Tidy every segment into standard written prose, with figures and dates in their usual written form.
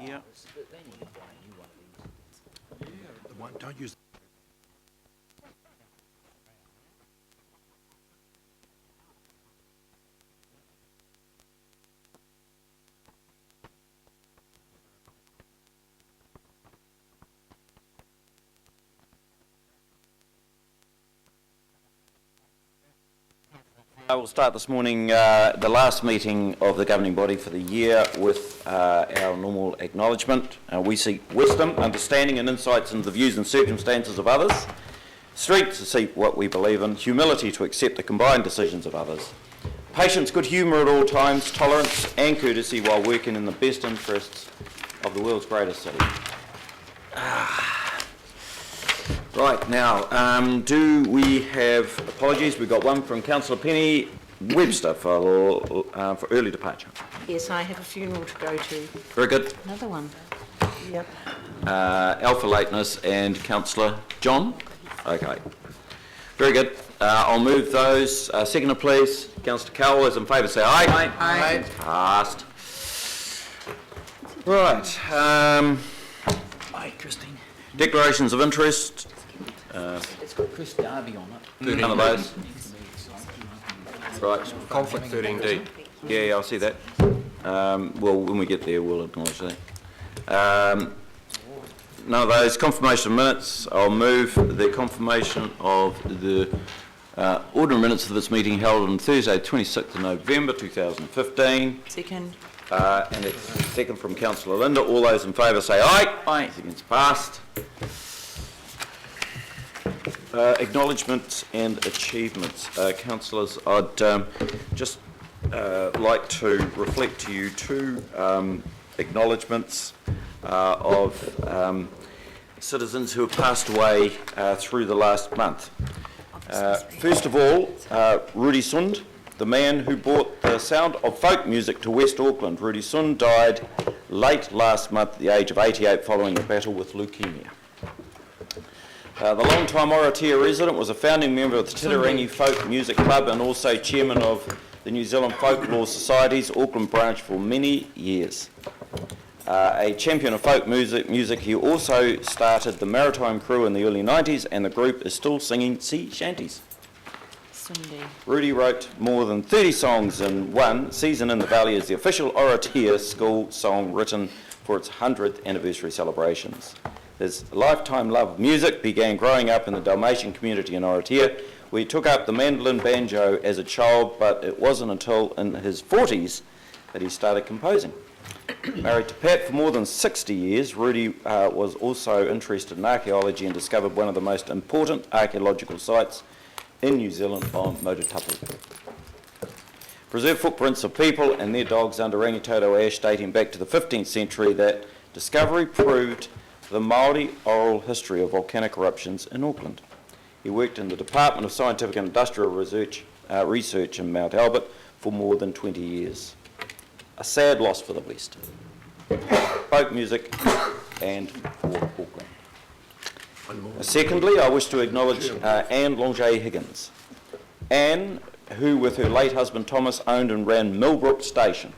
here. Don't use. I will start this morning, the last meeting of the governing body for the year, with our normal acknowledgement. We seek wisdom, understanding and insights into the views and circumstances of others, strength to seek what we believe in, humility to accept the combined decisions of others, patience, good humour at all times, tolerance and courtesy while working in the best interests of the world's greatest city. Right, now, do we have apologies? We've got one from Councillor Penny Webster for early departure. Yes, I have a funeral to go to. Very good. Another one. Yep. Alpha lateness and Councillor John. Okay. Very good. I'll move those. Seconder, please. Councillor Cowell, as in favour, say aye. Aye. Aye. Passed. Right. Aye, Christine. Declarations of interest. It's got Chris Darby on it. None of those. Right. Conflict 13D. Yeah, I'll see that. Well, when we get there, we'll acknowledge that. None of those. Confirmation of minutes. I'll move the confirmation of the ordinary minutes of this meeting held on Thursday, 26th of November 2015. Second. And it's second from Councillor Linda. All those in favour say aye. Aye. Against passed. Acknowledgements and achievements. Councillors, I'd just like to reflect to you two acknowledgements of citizens who have passed away through the last month. First of all, Rudy Sund, the man who brought the sound of folk music to West Auckland. Rudy Sund died late last month at the age of 88 following a battle with leukemia. The long-time Oratia resident was a founding member of the Titirangi Folk Music Club and also chairman of the New Zealand Folklore Society's Auckland branch for many years. A champion of folk music, he also started the Maritime Crew in the early 90s, and the group is still singing sea shanties. Sunday. Rudy wrote more than 30 songs in one. Season in the Valley is the official Oratia school song written for its 100th anniversary celebrations. His lifetime love of music began growing up in the Dalmatian community in Oratia, where he took up the mandolin banjo as a child, but it wasn't until in his 40s that he started composing. Married to Pat for more than 60 years, Rudy was also interested in archaeology and discovered one of the most important archaeological sites in New Zealand on Motutapu. Preserved footprints of people and their dogs under Rangitoto ash dating back to the 15th century. That discovery proved the Māori oral history of volcanic eruptions in Auckland. He worked in the Department of Scientific and Industrial Research in Mount Albert for more than 20 years. A sad loss for the West. Folk music and for Auckland. Secondly, I wish to acknowledge Anne Longet Higgins. Anne, who with her late husband Thomas owned and ran Millbrook Station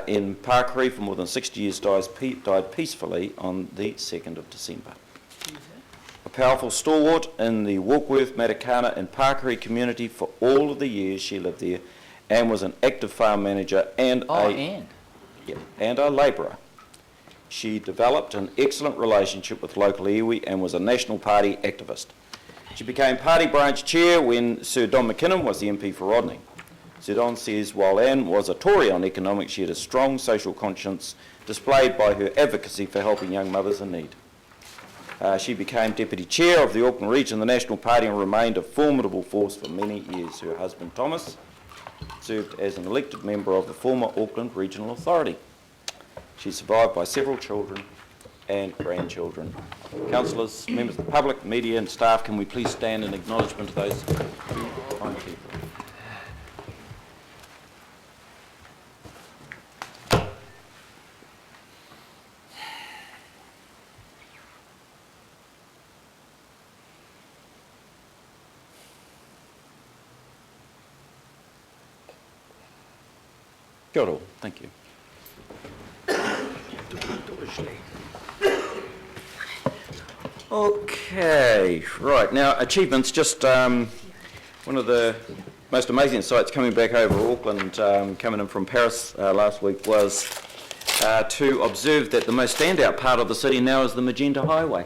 in Parkery for more than 60 years, died peacefully on the 2nd of December. A powerful stalwart in the Warkworth, Matakana and Parkery community for all of the years she lived there, Anne was an active farm manager and a labourer. She developed an excellent relationship with local iwi and was a National Party activist. She became party branch chair when Sir Don McKinnon was the MP for Rodney. Sir Don says while Anne was a Tory on economics, she had a strong social conscience displayed by her advocacy for helping young mothers in need. She became deputy chair of the Auckland region of the National Party and remained a formidable force for many years. Her husband Thomas served as an elected member of the former Auckland Regional Authority. She's survived by several children and grandchildren. Councillors, members of the public, media and staff, can we please stand in acknowledgement of those two fine people? Kia ora, thank you. officially. Okay, right. Now, achievements, just one of the most amazing sights coming back over Auckland, coming in from Paris last week, was to observe that the most standout part of the city now is the Magenta Highway.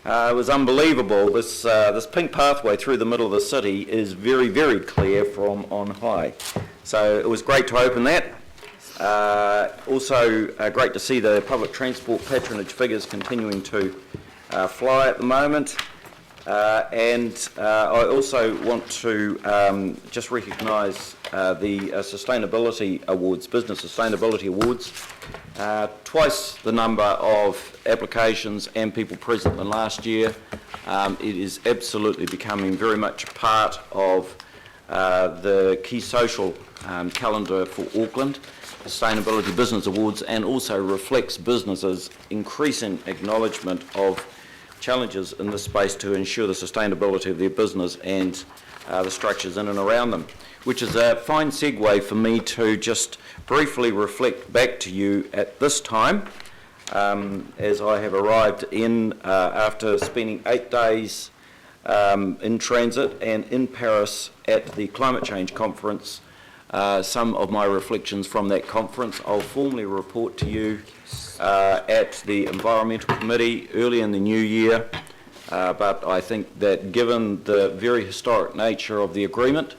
It was unbelievable. This pink pathway through the middle of the city is very, very clear from on high. So it was great to open that. Also great to see the public transport patronage figures continuing to fly at the moment. And I also want to just recognise the Sustainability Awards, Business Sustainability Awards. Twice the number of applications and people present than last year. It is absolutely becoming very much part of the key social calendar for Auckland, Sustainability Business Awards, and also reflects businesses' increasing acknowledgement of challenges in this space to ensure the sustainability of their business and the structures in and around them, which is a fine segue for me to just briefly reflect back to you at this time, as I have arrived in after spending 8 days in transit and in Paris at the Climate Change Conference. Some of my reflections from that conference I'll formally report to you at the Environmental Committee early in the new year, but I think that given the very historic nature of the agreement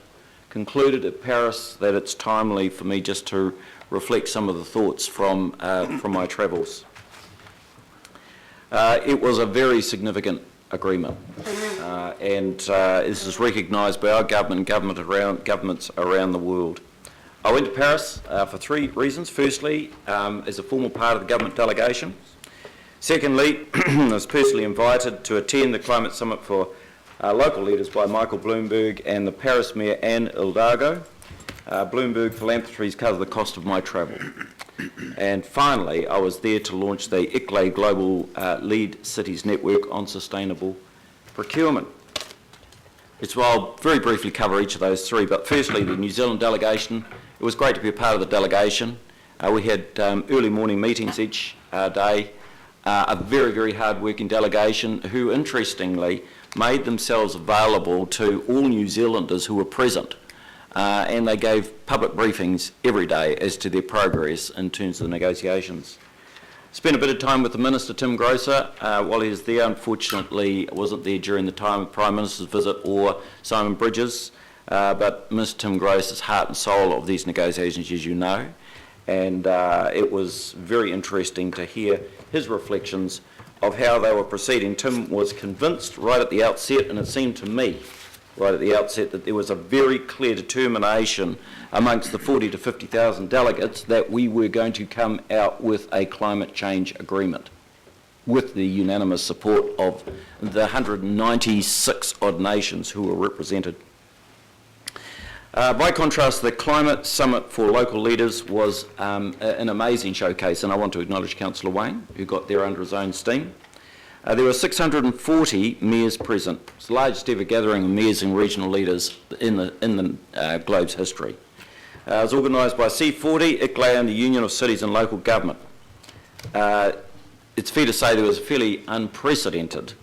concluded at Paris, that it's timely for me just to reflect some of the thoughts from my travels. It was a very significant agreement, and this is recognised by our governments around the world. I went to Paris for 3 reasons. Firstly, as a formal part of the government delegation. Secondly, I was personally invited to attend the climate summit for local leaders by Michael Bloomberg and the Paris Mayor Anne Hidalgo. Bloomberg Philanthropies covered the cost of my travel. And finally, I was there to launch the ICLE Global Lead Cities Network on Sustainable Procurement. I'll very briefly cover each of those 3, but firstly, the New Zealand delegation. It was great to be a part of the delegation. We had early morning meetings each day. A very, very hard-working delegation who, interestingly, made themselves available to all New Zealanders who were present. And they gave public briefings every day as to their progress in terms of the negotiations. Spent a bit of time with the Minister, Tim Grosser, while he was there. Unfortunately, wasn't there during the time of the Prime Minister's visit or Simon Bridges, but Mr. Tim Gross is heart and soul of these negotiations, as you know, and it was very interesting to hear his reflections of how they were proceeding. Tim was convinced right at the outset, and it seemed to me right at the outset, that there was a very clear determination amongst the 40 to 50,000 delegates that we were going to come out with a climate change agreement with the unanimous support of the 196 odd nations who were represented. By contrast, the Climate Summit for Local Leaders was an amazing showcase, and I want to acknowledge Councillor Wayne, who got there under his own steam. There were 640 mayors present. It's the largest ever gathering of mayors and regional leaders in the globe's history. It was organised by C40, ICLE, and the Union of Cities and Local Government. It's fair to say there was a fairly unprecedented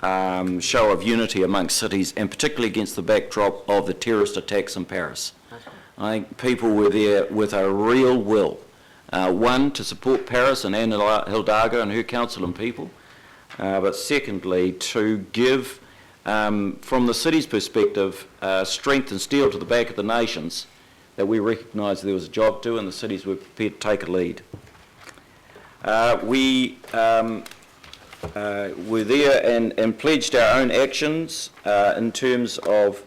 show of unity amongst cities, and particularly against the backdrop of the terrorist attacks in Paris. I think people were there with a real will. One, to support Paris and Anne Hidalgo and her council and people, but secondly, to give, from the city's perspective, strength and steel to the back of the nations, that we recognised there was a job to do and the cities were prepared to take a lead. We were there and pledged our own actions in terms of,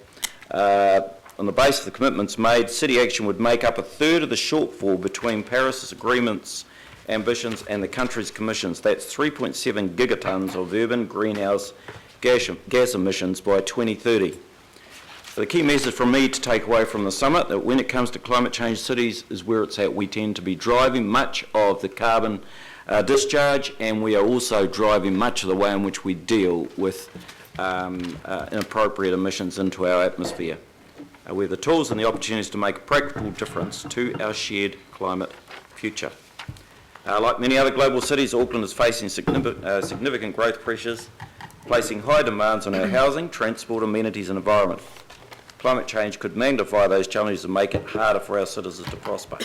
on the basis of the commitments made, city action would make up a third of the shortfall between Paris's agreements ambitions and the country's commissions. That's 3.7 gigatons of urban greenhouse gas emissions by 2030. So the key message from me to take away from the summit, that when it comes to climate change, cities is where it's at. We tend to be driving much of the carbon discharge, and we are also driving much of the way in which we deal with inappropriate emissions into our atmosphere. We have the tools and the opportunities to make a practical difference to our shared climate future. Like many other global cities, Auckland is facing significant growth pressures, placing high demands on our housing, transport, amenities and environment. Climate change could magnify those challenges and make it harder for our citizens to prosper.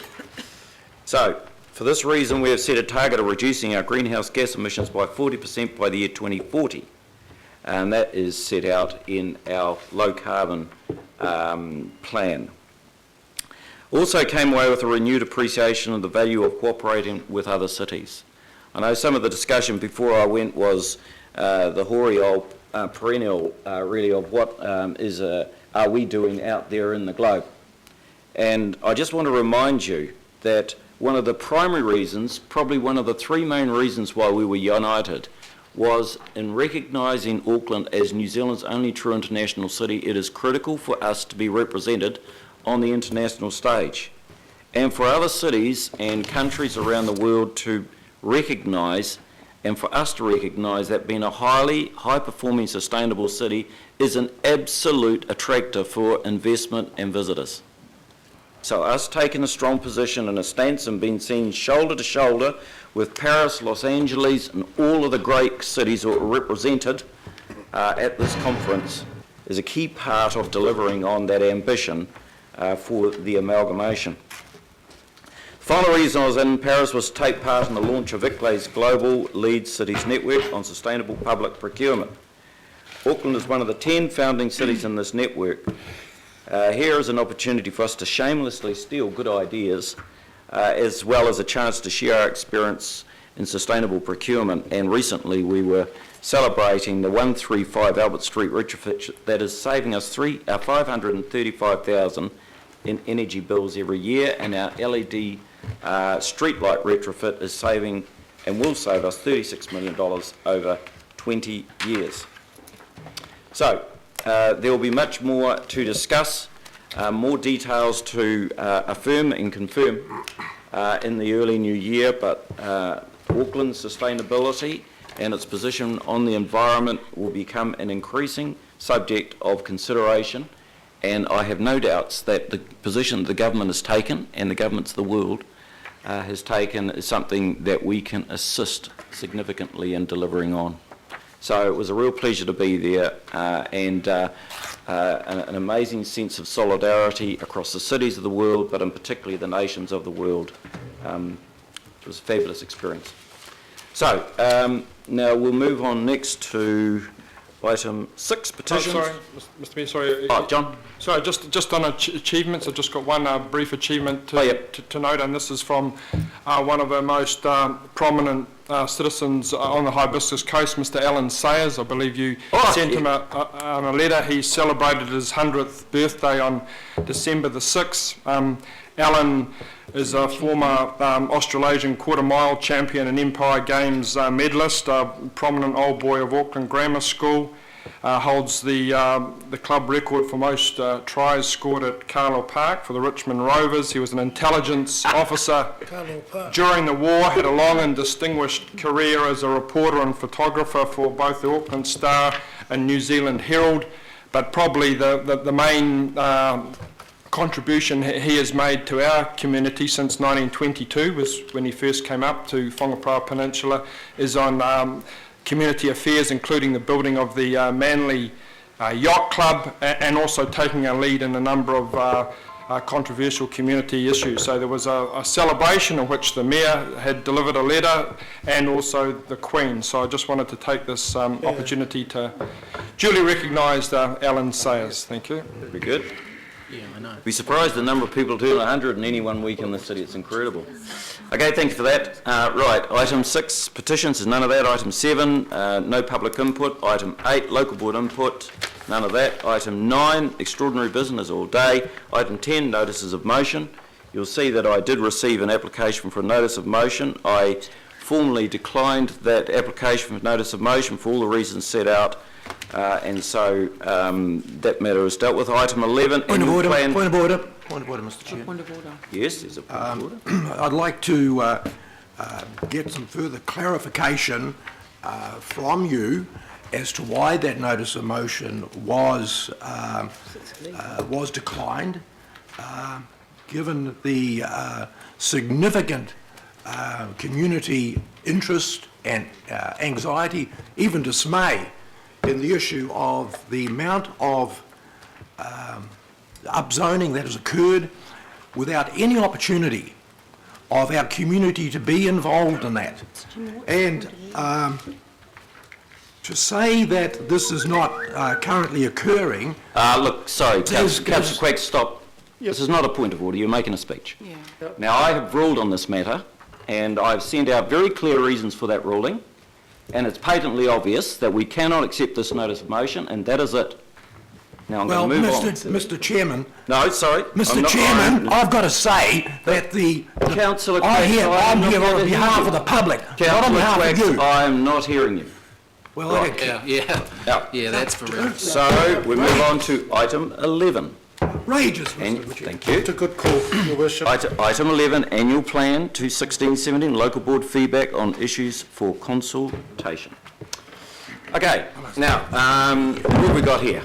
So, for this reason, we have set a target of reducing our greenhouse gas emissions by 40% by the year 2040. And that is set out in our low carbon plan. Also came away with a renewed appreciation of the value of cooperating with other cities. I know some of the discussion before I went was the hoary old perennial really of what are we doing out there in the globe. And I just want to remind you that one of the primary reasons, probably one of the three main reasons why we were united, was in recognising Auckland as New Zealand's only true international city. It is critical for us to be represented on the international stage, and for other cities and countries around the world to recognise, and for us to recognise that being a high-performing, sustainable city is an absolute attractor for investment and visitors. So us taking a strong position and a stance and being seen shoulder to shoulder with Paris, Los Angeles and all of the great cities that were represented at this conference is a key part of delivering on that ambition for the amalgamation. The final reason I was in Paris was to take part in the launch of ICLEI's Global Lead Cities Network on Sustainable Public Procurement. Auckland is one of the 10 founding cities in this network. Here is an opportunity for us to shamelessly steal good ideas, as well as a chance to share our experience in sustainable procurement. And recently we were celebrating the 135 Albert Street retrofit that is saving us $535,000 in energy bills every year, and our LED street light retrofit is saving and will save us $36 million over 20 years. So there will be much more to discuss, more details to affirm and confirm in the early new year, but Auckland's sustainability and its position on the environment will become an increasing subject of consideration, and I have no doubts that the position the government has taken and the governments of the world has taken is something that we can assist significantly in delivering on. So it was a real pleasure to be there, and an amazing sense of solidarity across the cities of the world, but in particularly the nations of the world. It was a fabulous experience. So now we'll move on next to item 6, petitions. Oh, sorry, Mr. Mayor, sorry. Oh, John. Sorry, just on achievements, I've just got one brief achievement to note, and this is from one of our most prominent citizens on the Hibiscus Coast, Mr. Alan Sayers. I believe you sent him a letter. He celebrated his 100th birthday on December the 6th. Alan is a former Australasian quarter-mile champion and Empire Games medalist, a prominent old boy of Auckland Grammar School, holds the club record for most tries scored at Carlisle Park for the Richmond Rovers. He was an intelligence officer during the war, had a long and distinguished career as a reporter and photographer for both the Auckland Star and New Zealand Herald, but probably the main contribution he has made to our community since 1922, was when he first came up to Whangaparāoa Peninsula, is on community affairs, including the building of the Manly Yacht Club, and also taking a lead in a number of controversial community issues. So there was a celebration in which the Mayor had delivered a letter, and also the Queen. So I just wanted to take this opportunity to duly recognise Alan Sayers. Thank you. Very good. Yeah, I know. Be surprised the number of people who turn 100 in any one week in the city. It's incredible. Okay, thank you for that. Right, item 6, petitions, is none of that. Item 7, no public input. Item 8, local board input, none of that. Item 9, extraordinary business all day. Item 10, notices of motion. You'll see that I did receive an application for a notice of motion. I formally declined that application for notice of motion for all the reasons set out. And so that matter is dealt with. Item 11. Point of order, Mr. Chair. Point of order. Yes, there's a point of order. I'd like to get some further clarification from you as to why that notice of motion was declined, given the significant community interest and anxiety, even dismay, in the issue of the amount of upzoning that has occurred without any opportunity of our community to be involved in that. And to say that this is not currently occurring... Look, sorry, Councillor Quack, stop. This is not a point of order. You're making a speech. Yeah. Now, I have ruled on this matter, and I've sent out very clear reasons for that ruling, and it's patently obvious that we cannot accept this notice of motion, and that is it. Now, I'm going to move on. Mr Chairman... No, sorry. Mr Chairman, I've got to say that Councillor I'm here Quack, on behalf of the public, not on Councillor behalf Quack, of you. I am not hearing you. Well, Right. Yeah, that's for real. So, we move on to item 11. outrageous, And, Mr Chairman. thank you. It's a good call, Your Worship. Item 11, annual plan to 16-17, local board feedback on issues for consultation. Okay, now, what have we got here?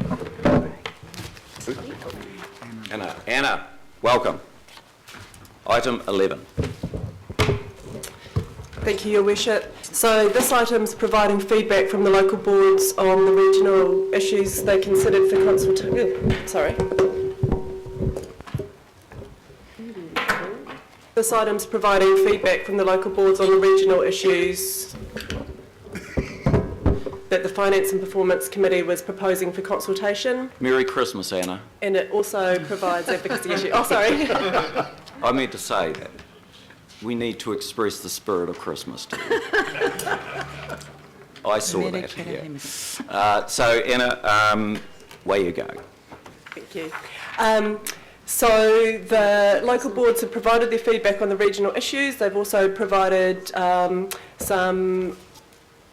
Anna, welcome. Item 11. Thank you, Your Worship. So this item's providing feedback from the local boards on the regional issues they considered for consultation. Sorry. This item's providing feedback from the local boards on the regional issues that the Finance and Performance Committee was proposing for consultation, Merry Christmas, Anna. and it also provides advocacy issues. Oh, sorry. I meant to say that we need to express the spirit of Christmas too. I saw that, yeah. So, Anna, way you go. Thank you. So the local boards have provided their feedback on the regional issues. They've also provided some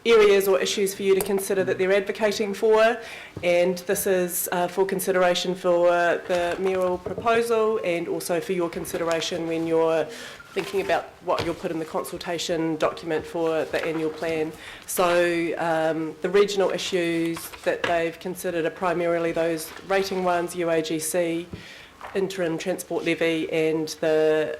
areas or issues for you to consider that they're advocating for, and this is for consideration for the mayoral proposal and also for your consideration when you're thinking about what you'll put in the consultation document for the annual plan. So the regional issues that they've considered are primarily those rating ones, UAGC, interim transport levy, and the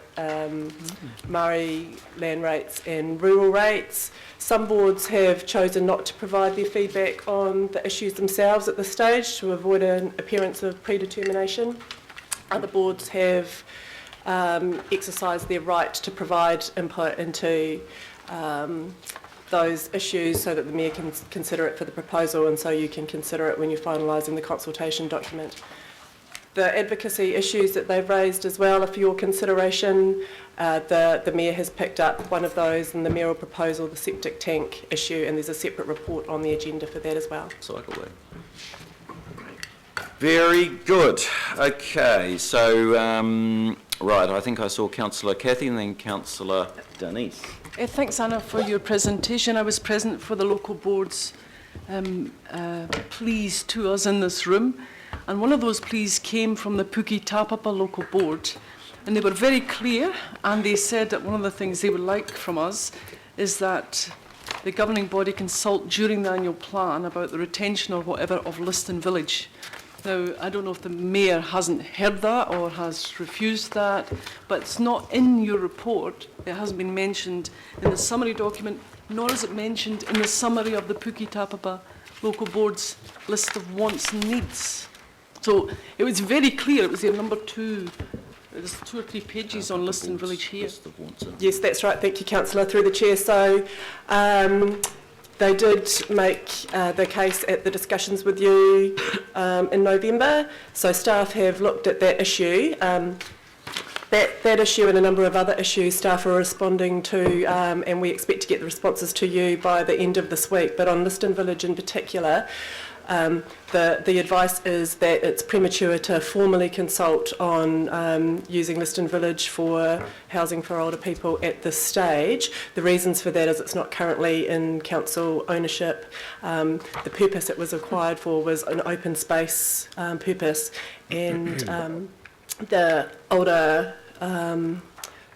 Māori land rates and rural rates. Some boards have chosen not to provide their feedback on the issues themselves at this stage to avoid an appearance of predetermination. Other boards have exercised their right to provide input into those issues so that the Mayor can consider it for the proposal, and so you can consider it when you're finalising the consultation document. The advocacy issues that they've raised as well are for your consideration. The Mayor has picked up one of those in the mayoral proposal, the septic tank issue, and there's a separate report on the agenda for that as well. Cycleway. Very good. Okay, so, right, I think I saw Councillor Cathy and then Councillor Denise. Thanks, Anna, for your presentation. I was present for the local board's pleas to us in this room, and one of those pleas came from the Puki Tāpapa local board, and they were very clear, and they said that one of the things they would like from us is that the governing body consult during the annual plan about the retention or whatever of Liston Village. Now, I don't know if the Mayor hasn't heard that or has refused that, but it's not in your report. It hasn't been mentioned in the summary document, nor is it mentioned in the summary of the Puki Tāpapa local board's list of wants and needs. So it was very clear, it was there number 2, there's 2 or 3 pages on Liston Village here. Yes, that's right. Thank you, Councillor, through the Chair. So they did make the case at the discussions with you in November. So staff have looked at that issue. That issue and a number of other issues staff are responding to, and we expect to get the responses to you by the end of this week. But on Liston Village in particular, the advice is that it's premature to formally consult on using Liston Village for housing for older people at this stage. The reasons for that is it's not currently in council ownership. The purpose it was acquired for was an open space purpose, and the older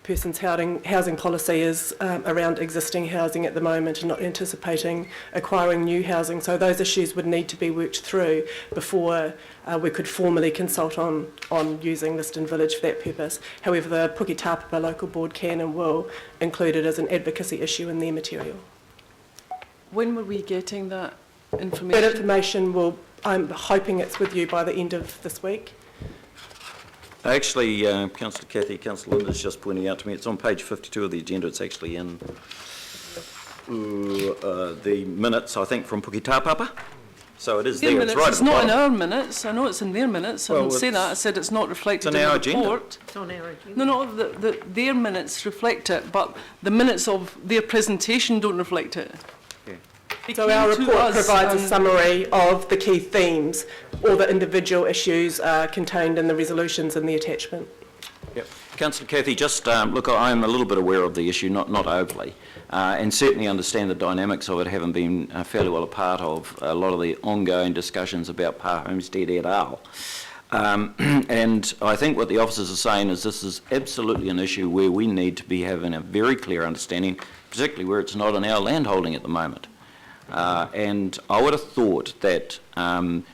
person's housing policy is around existing housing at the moment and not anticipating acquiring new housing. So those issues would need to be worked through before we could formally consult on using Liston Village for that purpose. However, the Puki Tāpapa local board can and will include it as an advocacy issue in their material. When were we getting that That information? information I'm hoping it's with you by the end of this week. Actually, Councillor Cathy, Councillor Linda's just pointing out to me, it's on page 52 of the agenda. It's actually in the minutes, I think, from Puki Tāpapa. So it is Their there. minutes, It's right it's at the not in bottom. our minutes. I know it's in their minutes. I Well, didn't say it's- that. I said it's not reflected in in our the agenda. report. It's on our agenda. No, their minutes reflect it, but the minutes of their presentation don't reflect it. They So came our to report us provides a and- summary of the key themes. All the individual issues are contained in the resolutions in the attachment. Yep. Councillor Cathy, just look, I'm a little bit aware of the issue, not overly, and certainly understand the dynamics of it, having been fairly well a part of a lot of the ongoing discussions about Pa Homestead et al. And I think what the officers are saying is this is absolutely an issue where we need to be having a very clear understanding, particularly where it's not in our landholding at the moment. And I would have thought that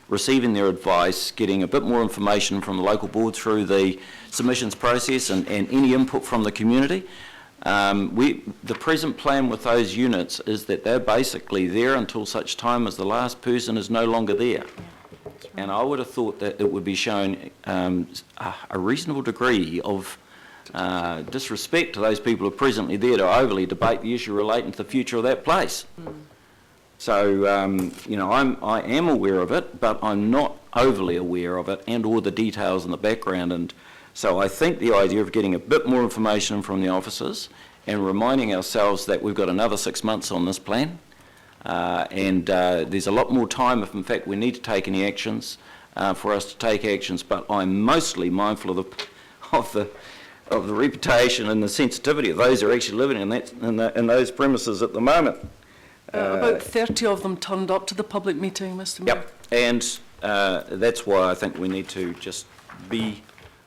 receiving their advice, getting a bit more information from the local board through the submissions process and any input from the community, the present plan with those units is that they're basically there until such time as the last person is no longer there. And I would have thought that it would be shown a reasonable degree of disrespect to those people who are presently there to overly debate the issue relating to the future of that place. So, I am aware of it, but I'm not overly aware of it and all the details in the background. And so I think the idea of getting a bit more information from the officers and reminding ourselves that we've got another 6 months on this plan, and there's a lot more time if in fact we need to take any actions for us to take actions, but I'm mostly mindful of the reputation and the sensitivity of those who are actually living in those premises at the moment. About 30 of them turned up to the public meeting, Mr Mayor. Yep, and that's why I think we need to just be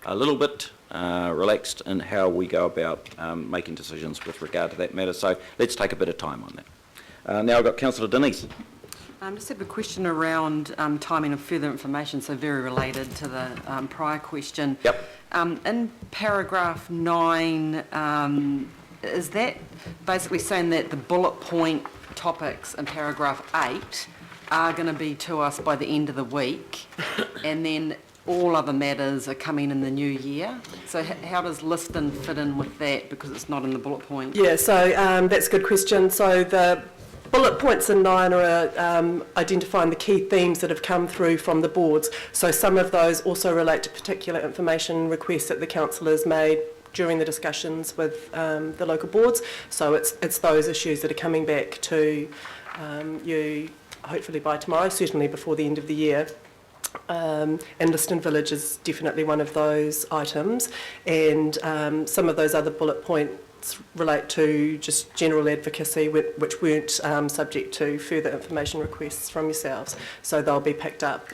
a little bit relaxed in how we go about making decisions with regard to that matter. So let's take a bit of time on that. Now I've got Councillor Denise. I just have a question around timing of further information, so very related to the prior question. Yep. In paragraph 9, is that basically saying that the bullet point topics in paragraph 8 are going to be to us by the end of the week, and then all other matters are coming in the new year? So how does Liston fit in with that, because it's not in the bullet point? Yeah, so that's a good question. So the bullet points in 9 are identifying the key themes that have come through from the boards. So some of those also relate to particular information requests that the councillors made during the discussions with the local boards. So it's those issues that are coming back to you hopefully by tomorrow, certainly before the end of the year. And Liston Village is definitely one of those items, and some of those other bullet points relate to just general advocacy which weren't subject to further information requests from yourselves. So they'll be picked up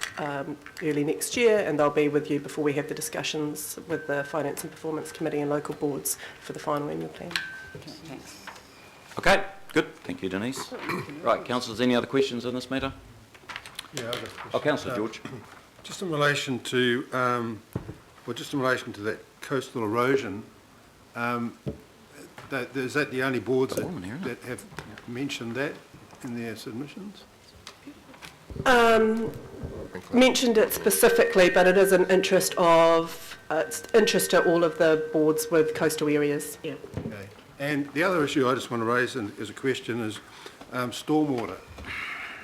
early next year, and they'll be with you before we have the discussions with the Finance and Performance Committee and local boards for the final annual plan. Okay, thanks. Okay, good. Thank you, Denise. Right, councillors, any other questions on this matter? Yeah, I've got a question. Oh, Councillor George. Just in relation to, that coastal erosion, is that the only boards that have mentioned that in their submissions? Mentioned it specifically, but it is an interest to all of the boards with coastal areas. Yeah. Okay. And the other issue I just want to raise as a question is stormwater.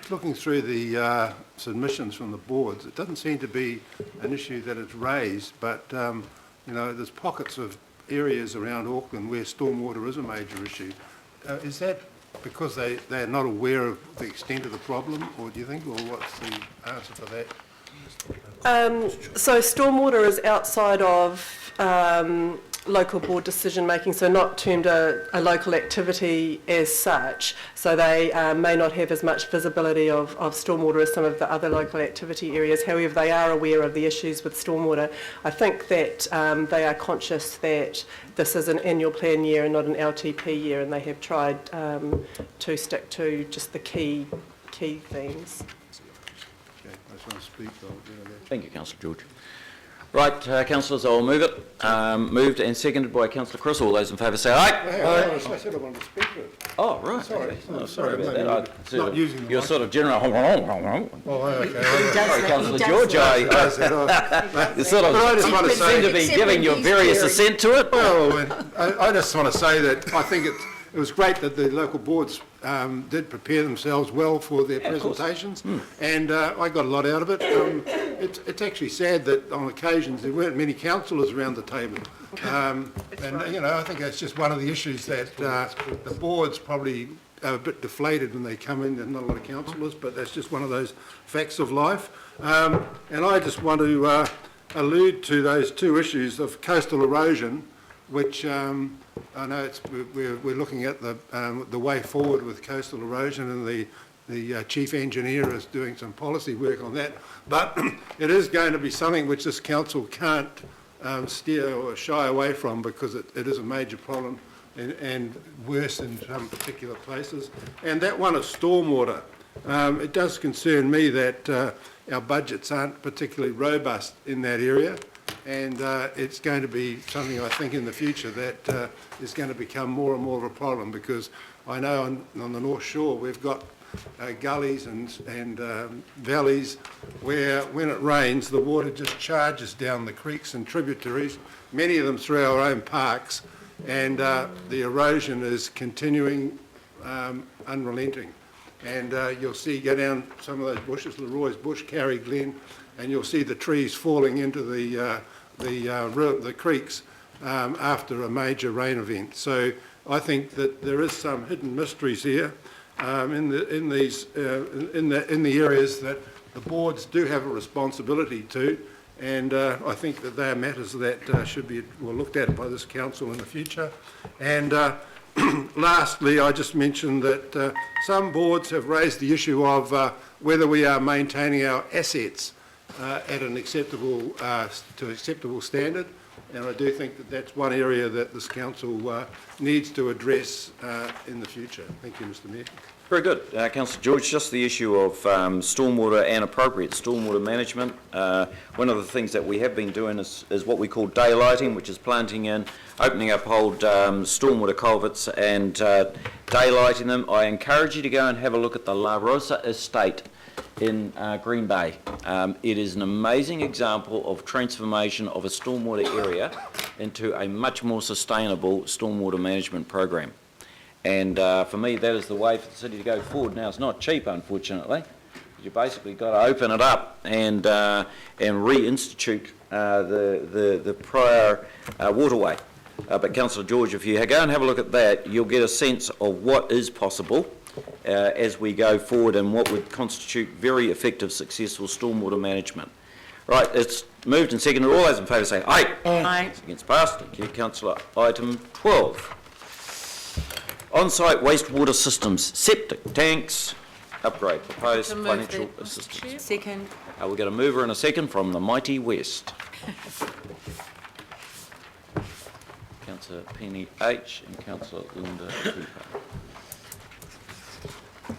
Looking through the submissions from the boards, it doesn't seem to be an issue that is raised, but there's pockets of areas around Auckland where stormwater is a major issue. Is that because they're not aware of the extent of the problem, or do you think, or what's the answer for that? So stormwater is outside of local board decision making, so not termed a local activity as such, so they may not have as much visibility of stormwater as some of the other local activity areas. However, they are aware of the issues with stormwater. I think that they are conscious that this is an annual plan year and not an LTP year, and they have tried to stick to just the key themes. Okay, I just want to speak though. Thank you, Councillor George. Right, councillors, I'll move it. Moved and seconded by Councillor Chris. All those in favour say aye. I said I wanted to speak to it. Oh, right. Sorry. Oh, sorry about No, that. not using the You're mic. sort of general. Oh, okay. Sorry, Councillor George. You sort But I just want to seem say, to be giving your various assent to it. well, I just want to say that I think it was great that the local boards did prepare themselves well for their presentations, and I got a lot out of it. It's actually sad that on occasions there weren't many councillors around the table. And, I think that's just one of the issues that the boards probably are a bit deflated when they come in. There's not a lot of councillors, but that's just one of those facts of life. And I just want to allude to those two issues of coastal erosion, which I know we're looking at the way forward with coastal erosion, and the chief engineer is doing some policy work on that. But it is going to be something which this council can't steer or shy away from, because it is a major problem and worse in some particular places. And that one of stormwater, it does concern me that our budgets aren't particularly robust in that area. And it's going to be something, I think, in the future that is going to become more and more of a problem, because I know on the North Shore we've got gullies and valleys where, when it rains, the water just charges down the creeks and tributaries, many of them through our own parks, and the erosion is continuing unrelenting. And you'll see, go down some of those bushes, Leroy's Bush, Carry Glen, and you'll see the trees falling into the creeks after a major rain event. So I think that there is some hidden mysteries here in the areas that the boards do have a responsibility to, and I think that they are matters that should be looked at by this council in the future. And lastly, I just mentioned that some boards have raised the issue of whether we are maintaining our assets at an acceptable standard, and I do think that that's one area that this council needs to address in the future. Thank you, Mr. Mayor. Very good. Councillor George, just the issue of stormwater and appropriate stormwater management. One of the things that we have been doing is what we call daylighting, which is planting in, opening up old stormwater culverts and daylighting them. I encourage you to go and have a look at the La Rosa estate in Green Bay. It is an amazing example of transformation of a stormwater area into a much more sustainable stormwater management program. And for me, that is the way for the city to go forward. Now, it's not cheap, unfortunately. You basically got to open it up and reinstitute the prior waterway. But Councillor George, if you go and have a look at that, you'll get a sense of what is possible as we go forward and what would constitute very effective, successful stormwater management. Right, it's moved and seconded. All those in favour say aye. Aye. It's against passed. Thank you, Councillor. Item 12. On-site wastewater systems, septic tanks, upgrade, proposed To move financial that, Mr. assistance. Chair. Second. We'll get a mover and a second from the mighty West. Councillor Penny H and Councillor Linda Cooper.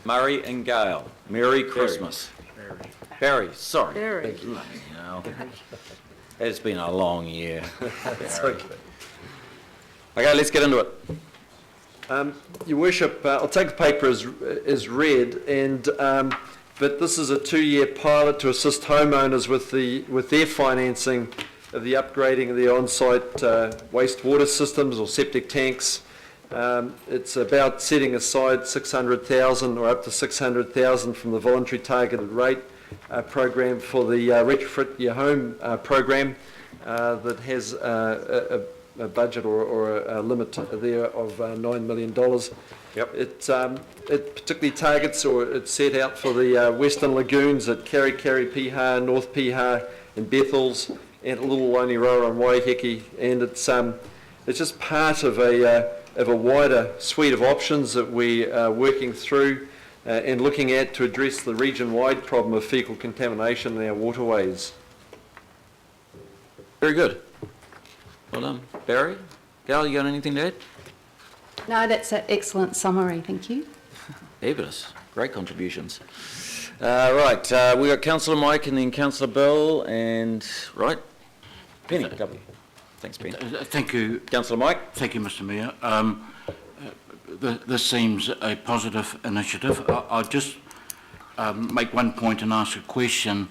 Murray and Gale, Merry Christmas. Barry, sorry. Barry. Bloody hell. It's been a long year. Okay, let's get into it. Your Worship, I'll take the paper as read, and but this is a 2-year pilot to assist homeowners with their financing of the upgrading of the on-site wastewater systems or septic tanks. It's about setting aside 600,000 or up to 600,000 from the voluntary targeted rate program for the retrofit your home program that has a budget or a limit there of $9 million. Yep. It particularly targets, or it's set out for the Western Lagoons at Carry, Piha, North Piha and Bethels, and a little Lonely Rower on Waiheke, and it's it's just part of a wider suite of options that we are working through and looking at to address the region-wide problem of faecal contamination in our waterways. Very good. Well done. Barry? Gal, you got anything to add? No, that's an excellent summary, thank you. Fabulous. Great contributions. Right, we got Councillor Mike and then Councillor Bill and, right, Penny, W. Thanks, Penny. Thank you. Councillor Mike. Thank you, Mr Mayor. This seems a positive initiative. I'll just make one point and ask a question.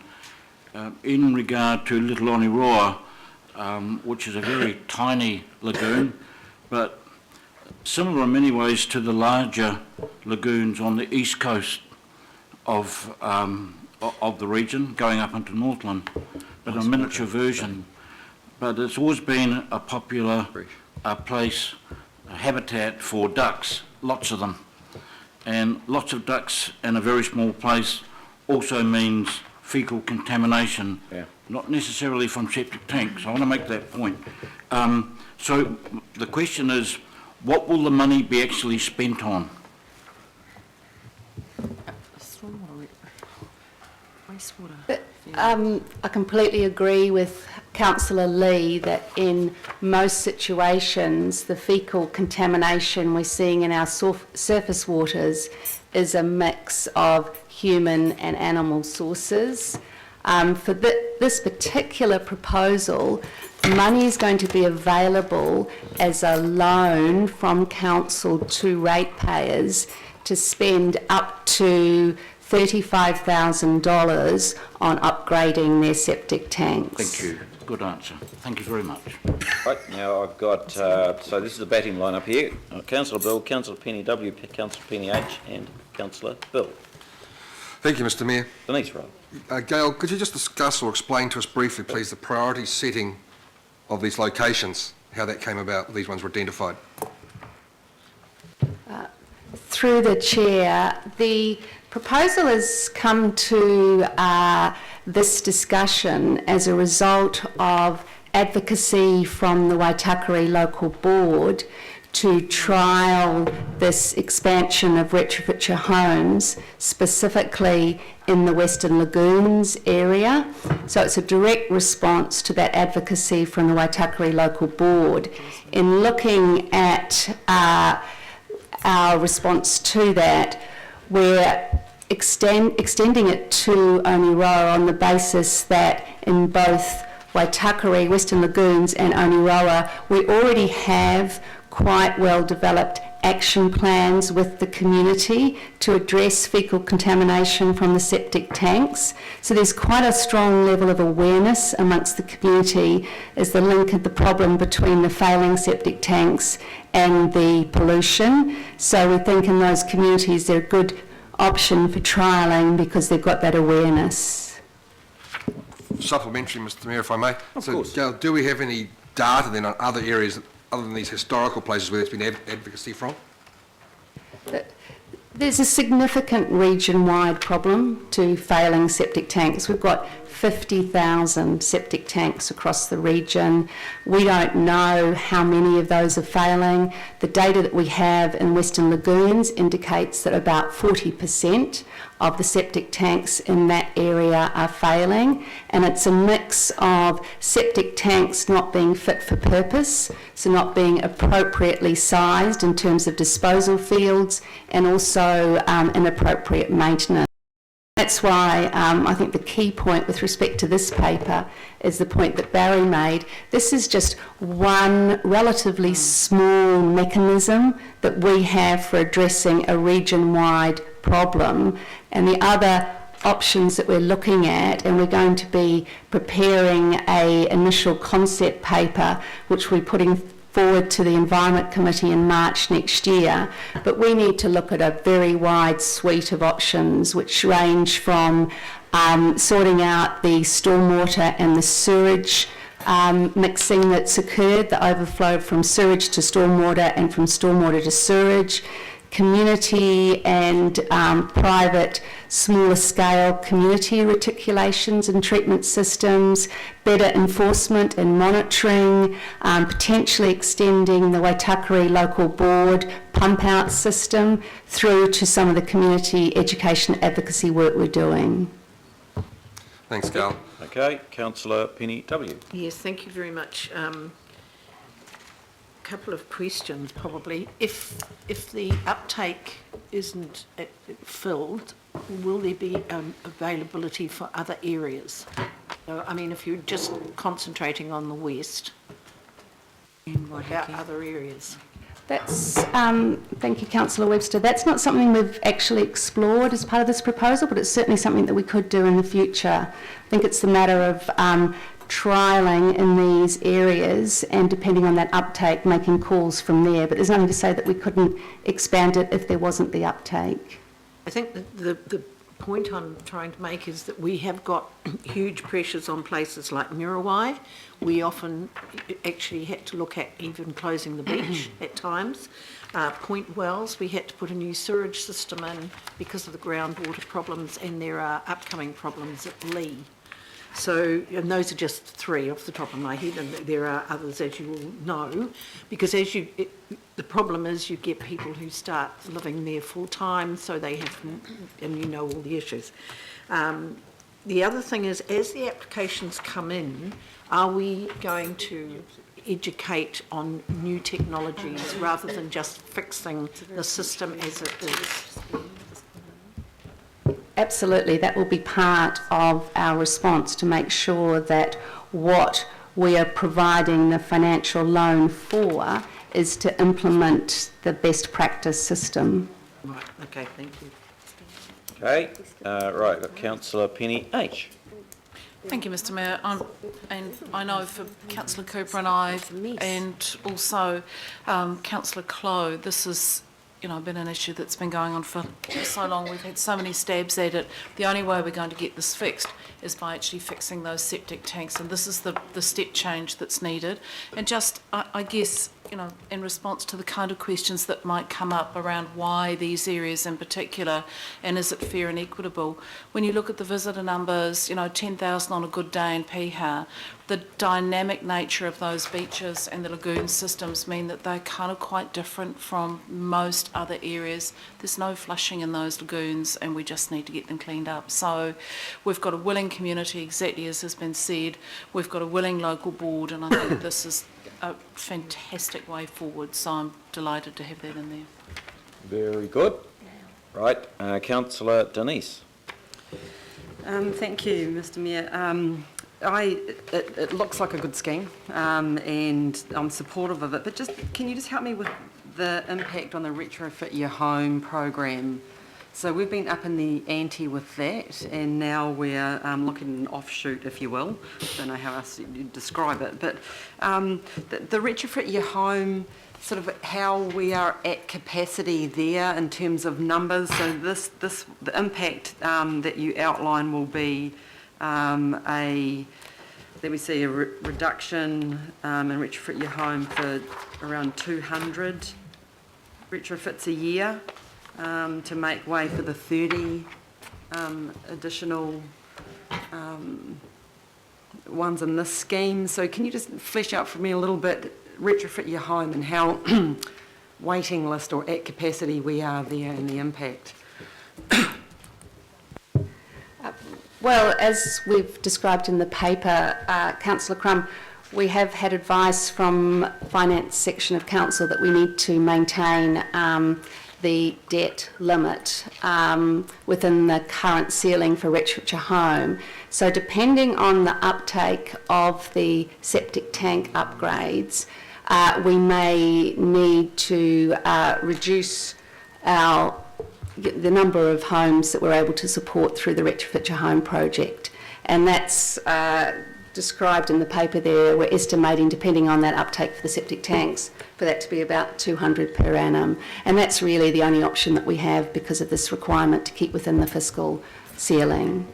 In regard to Little Oniroa, which is a very tiny lagoon, but similar in many ways to the larger lagoons on the east coast of the region, going up into Northland, but a miniature version. But it's always been a popular place, a habitat for ducks, lots of them. And lots of ducks in a very small place also means faecal contamination, not necessarily from septic tanks. I want to make that point. So the question is, what will the money be actually spent on? Wastewater. I completely agree with Councillor Lee that in most situations the faecal contamination we're seeing in our surface waters is a mix of human and animal sources. For this particular proposal, money is going to be available as a loan from council to ratepayers to spend up to $35,000 on upgrading their septic tanks. Thank you. Good answer. Thank you very much. Right, now I've got, so this is the batting line up here. Councillor Bill, Councillor Penny W, Councillor Penny H and Councillor Bill. Thank you, Mr Mayor. Denise, right. Gail, could you just discuss or explain to us briefly, please, the priority setting of these locations, how that came about, these ones were identified? Through the Chair, the proposal has come to this discussion as a result of advocacy from the Waitakere Local Board to trial this expansion of retrofit homes, specifically in the Western Lagoons area. So it's a direct response to that advocacy from the Waitakere Local Board. In looking at our response to that, we're extending it to Oniroa on the basis that in both Waitakere, Western Lagoons and Oniroa, we already have quite well developed action plans with the community to address faecal contamination from the septic tanks. So there's quite a strong level of awareness amongst the community as the link of the problem between the failing septic tanks and the pollution. So we think in those communities they're a good option for trialling because they've got that awareness. Supplementary, Mr Mayor, if I may. Of course. Gail, do we have any data then on other areas other than these historical places where there's been advocacy from? There's a significant region-wide problem to failing septic tanks. We've got 50,000 septic tanks across the region. We don't know how many of those are failing. The data that we have in Western Lagoons indicates that about 40% of the septic tanks in that area are failing, and it's a mix of septic tanks not being fit for purpose, so not being appropriately sized in terms of disposal fields, and also inappropriate maintenance. That's why I think the key point with respect to this paper is the point that Barry made. This is just one relatively small mechanism that we have for addressing a region-wide problem, and the other options that we're looking at, and we're going to be preparing an initial concept paper which we're putting forward to the Environment Committee in March next year, but we need to look at a very wide suite of options which range from sorting out the stormwater and the sewage mixing that's occurred, the overflow from sewage to stormwater and from stormwater to sewage, community and private smaller scale community reticulations and treatment systems, better enforcement and monitoring, potentially extending the Waitakere local board pump out system through to some of the community education advocacy work we're doing. Thanks, Carl. Okay, Councillor Penny W. Yes, thank you very much. Couple of questions probably. If the uptake isn't filled, will there be availability for other areas? I mean, if you're just concentrating on the west, what about other areas? That's, thank you, Councillor Webster. That's not something we've actually explored as part of this proposal, but it's certainly something that we could do in the future. I think it's the matter of trialling in these areas and, depending on that uptake, making calls from there. But there's nothing to say that we couldn't expand it if there wasn't the uptake. I think that the point I'm trying to make is that we have got huge pressures on places like Muriwai. We often actually had to look at even closing the beach at times. Point Wells, we had to put a new sewerage system in because of the groundwater problems, and there are upcoming problems at Lee. So, and those are just three off the top of my head, and there are others, as you all know, because the problem is you get people who start living there full time, so they have, and you know all the issues. The other thing is, as the applications come in, are we going to educate on new technologies rather than just fixing the system as it is? Absolutely, that will be part of our response to make sure that what we are providing the financial loan for is to implement the best practice system. Right, okay, thank you. Okay, right, Councillor Penny H. Thank you, Mr Mayor. And I know for Councillor Cooper and I, and also Councillor Clow, this is, you know, been an issue that's been going on for so long. We've had so many stabs at it. The only way we're going to get this fixed is by actually fixing those septic tanks, and this is the step change that's needed. And just, I guess, you know, in response to the kind of questions that might come up around why these areas in particular, and is it fair and equitable, when you look at the visitor numbers, you know, 10,000 on a good day in Piha, the dynamic nature of those beaches and the lagoon systems mean that they're kind of quite different from most other areas. There's no flushing in those lagoons, and we just need to get them cleaned up. So we've got a willing community, exactly as has been said. We've got a willing local board, and I think this is a fantastic way forward, so I'm delighted to have that in there. Very good. Right, Councillor Denise. Thank you, Mr Mayor. It looks like a good scheme, and I'm supportive of it, but can you just help me with the impact on the Retrofit Your Home program? So we've been up in the ante with that, and now we're looking at an offshoot, if you will. Don't know how else you'd describe it, but the Retrofit Your Home, sort of how we are at capacity there in terms of numbers. So the impact that you outline will be a reduction in Retrofit Your Home for around 200 retrofits a year, to make way for the 30 additional ones in this scheme. So can you just flesh out for me a little bit, Retrofit Your Home, and how waiting list or at capacity we are there and the impact? Well, as we've described in the paper, Councillor Crum, we have had advice from Finance section of Council that we need to maintain the debt limit within the current ceiling for Retrofit Your Home. So depending on the uptake of the septic tank upgrades, we may need to reduce the number of homes that we're able to support through the Retrofit Your Home project. And that's described in the paper there. We're estimating, depending on that uptake for the septic tanks, for that to be about 200 per annum. And that's really the only option that we have because of this requirement to keep within the fiscal ceiling.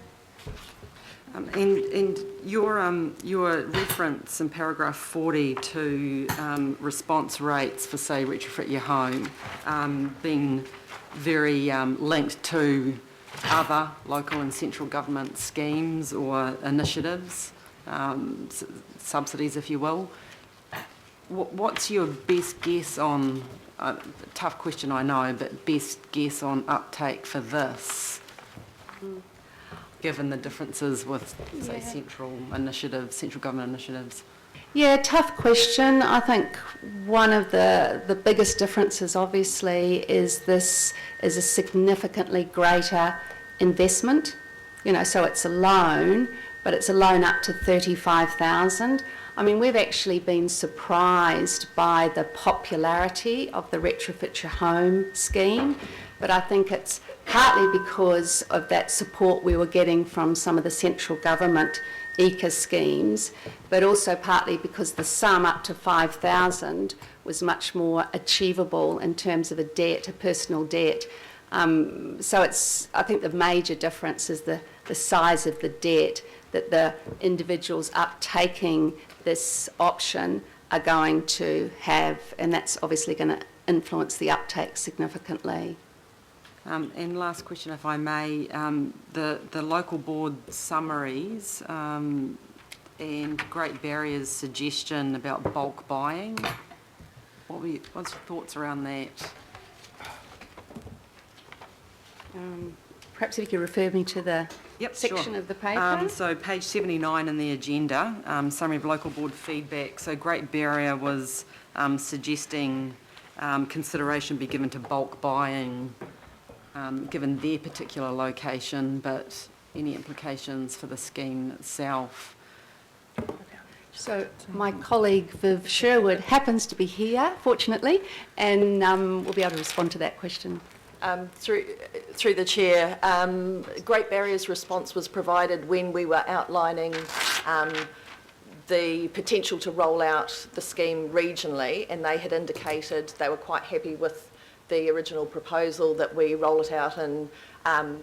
And your reference in paragraph 40 to response rates for, say, Retrofit Your Home being very linked to other local and central government schemes or initiatives, subsidies, if you will. What's your best guess on, tough question I know, but best guess on uptake for this, given the differences with, say, central government initiatives? Yeah, tough question. I think one of the biggest differences, obviously, is this is a significantly greater investment. You know, so it's a loan, but it's a loan up to $35,000. I mean, we've actually been surprised by the popularity of the Retrofit Your Home scheme, but I think it's partly because of that support we were getting from some of the central government ECA schemes, but also partly because the sum up to $5,000 was much more achievable in terms of a personal debt. So I think the major difference is the size of the debt that the individuals uptaking this option are going to have, and that's obviously going to influence the uptake significantly. And last question, if I may, the local board summaries and Great Barrier's suggestion about bulk buying. What's your thoughts around that? Perhaps if you could refer me to the section of the paper. So page 79 in the agenda, summary of local board feedback. So Great Barrier was suggesting consideration be given to bulk buying, given their particular location, but any implications for the scheme itself. So my colleague Viv Sherwood happens to be here, fortunately, and will be able to respond to that question. Through the chair, Great Barrier's response was provided when we were outlining the potential to roll out the scheme regionally, and they had indicated they were quite happy with the original proposal that we roll it out in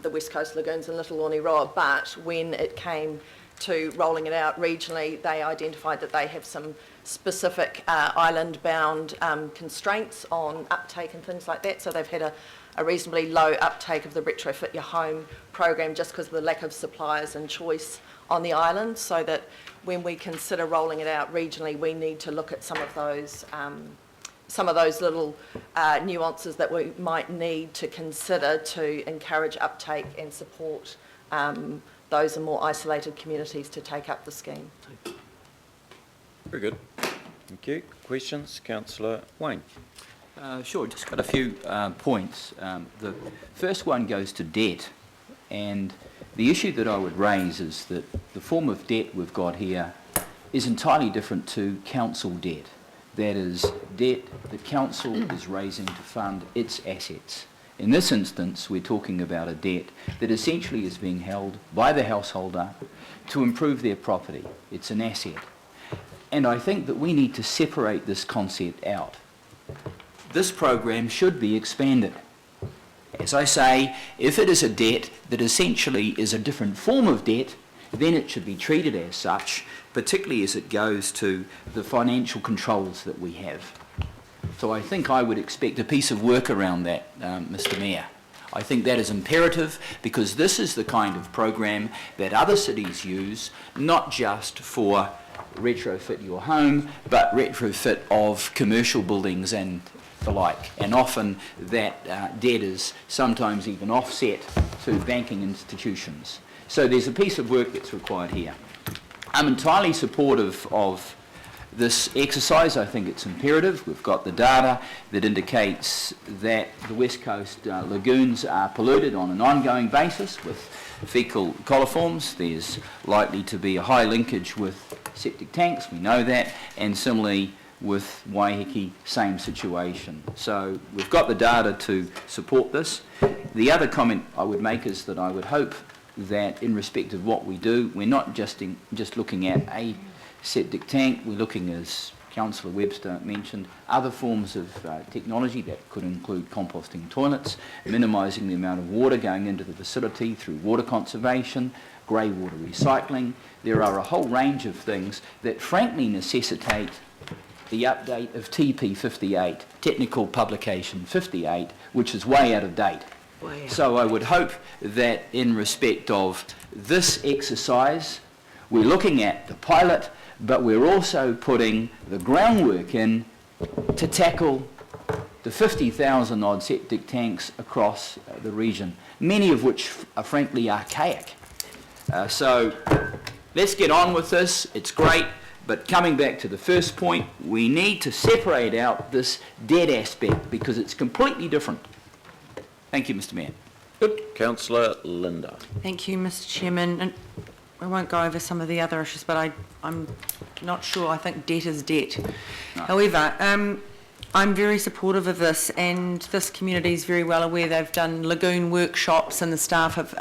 the West Coast Lagoons and Little Oniroa, but when it came to rolling it out regionally, they identified that they have some specific island-bound constraints on uptake and things like that, so they've had a reasonably low uptake of the Retrofit Your Home program just because of the lack of suppliers and choice on the island, so that when we consider rolling it out regionally, we need to look at some of those little nuances that we might need to consider to encourage uptake and support those in more isolated communities to take up the scheme. Very good. Thank you. Questions? Councillor Wayne. Sure, just got a few points. The first one goes to debt, and the issue that I would raise is that the form of debt we've got here is entirely different to council debt. That is, debt the council is raising to fund its assets. In this instance, we're talking about a debt that essentially is being held by the householder to improve their property. It's an asset. And I think that we need to separate this concept out. This program should be expanded. As I say, if it is a debt that essentially is a different form of debt, then it should be treated as such, particularly as it goes to the financial controls that we have. So I think I would expect a piece of work around that, Mr. Mayor. I think that is imperative because this is the kind of program that other cities use, not just for retrofit your home, but retrofit of commercial buildings and the like. And often that debt is sometimes even offset to banking institutions. So there's a piece of work that's required here. I'm entirely supportive of this exercise. I think it's imperative. We've got the data that indicates that the West Coast lagoons are polluted on an ongoing basis with fecal coliforms. There's likely to be a high linkage with septic tanks, we know that, and similarly with Waiheke, same situation. So we've got the data to support this. The other comment I would make is that I would hope that in respect of what we do, we're not just looking at a septic tank, we're looking, as Councillor Webster mentioned, other forms of technology that could include composting toilets, minimising the amount of water going into the facility through water conservation, grey water recycling. There are a whole range of things that frankly necessitate the update of TP 58, Technical Publication 58, which is way out of date. So I would hope that in respect of this exercise, we're looking at the pilot, but we're also putting the groundwork in to tackle the 50,000 odd septic tanks across the region, many of which are frankly archaic. So let's get on with this. It's great. But coming back to the first point, we need to separate out this debt aspect because it's completely different. Thank you, Mr. Mayor. Good. Councillor Linda. Thank you, Mr. Chairman. And I won't go over some of the other issues, but I'm not sure. I think debt is debt. No. However, I'm very supportive of this, and this community is very well aware. They've done lagoon workshops, and the staff have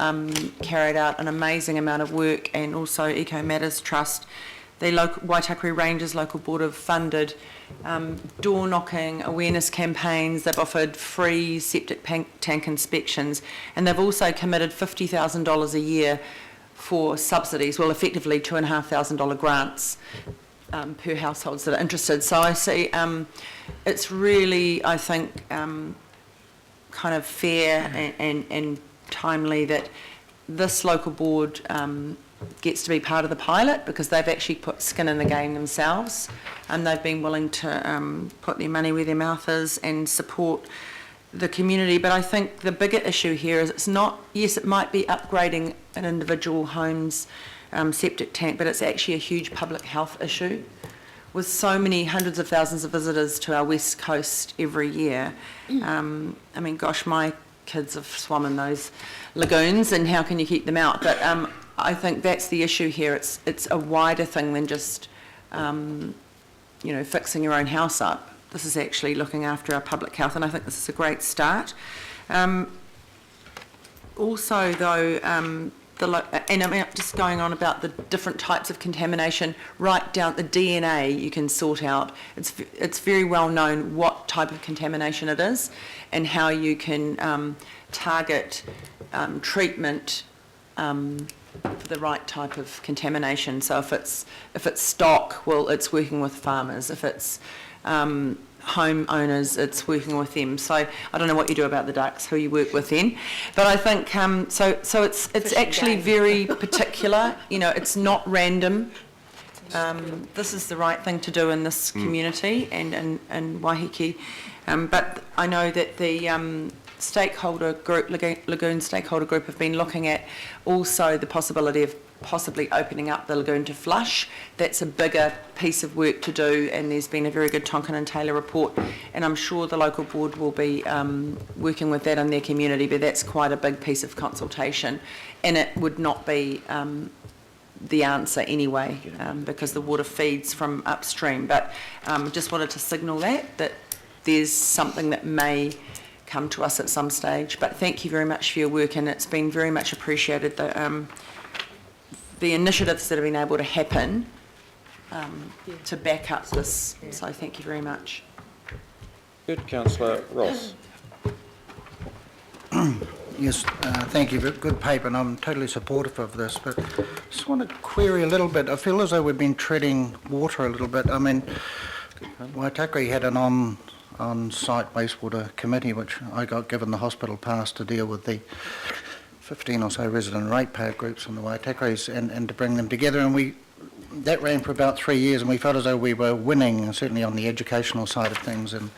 carried out an amazing amount of work, and also Eco Matters Trust. The Waitakere Rangers Local Board have funded door-knocking awareness campaigns. They've offered free septic tank inspections, and they've also committed $50,000 a year for subsidies, well, effectively $2,500 grants per households that are interested. So I see it's really, I think, kind of fair and timely that this local board gets to be part of the pilot, because they've actually put skin in the game themselves, and they've been willing to put their money where their mouth is and support the community. But I think the bigger issue here is it's not, yes, it might be upgrading an individual home's septic tank, but it's actually a huge public health issue. With so many hundreds of thousands of visitors to our west coast every year, I mean, gosh, my kids have swum in those lagoons, and how can you keep them out? But I think that's the issue here. It's a wider thing than just, fixing your own house up. This is actually looking after our public health, and I think this is a great start. Also, though, and I'm just going on about the different types of contamination, right down the DNA you can sort out. It's very well known what type of contamination it is and how you can target treatment for the right type of contamination. So if it's stock, well, it's working with farmers. If it's homeowners, it's working with them. So I don't know what you do about the ducks, who you work with then, but I think so it's actually very particular. It's not random. This is the right thing to do in this community and Waiheke, but I know that the stakeholder group, Lagoon stakeholder group, have been looking at also the possibility of possibly opening up the lagoon to flush. That's a bigger piece of work to do, and there's been a very good Tonkin and Taylor report, and I'm sure the local board will be working with that in their community, but that's quite a big piece of consultation, and it would not be the answer anyway, because the water feeds from upstream. But just wanted to signal that there's something that may come to us at some stage. But thank you very much for your work, and it's been very much appreciated, the initiatives that have been able to happen to back up this. So thank you very much. Good. Councillor Ross. Yes, thank you. Good paper, and I'm totally supportive of this, but I just want to query a little bit. I feel as though we've been treading water a little bit. I mean, Waitakere had an on-site wastewater committee, which I got given the hospital pass to deal with the 15 or so resident ratepayer groups from the Waitakeres and to bring them together, and that ran for about 3 years, and we felt as though we were winning, certainly on the educational side of things, and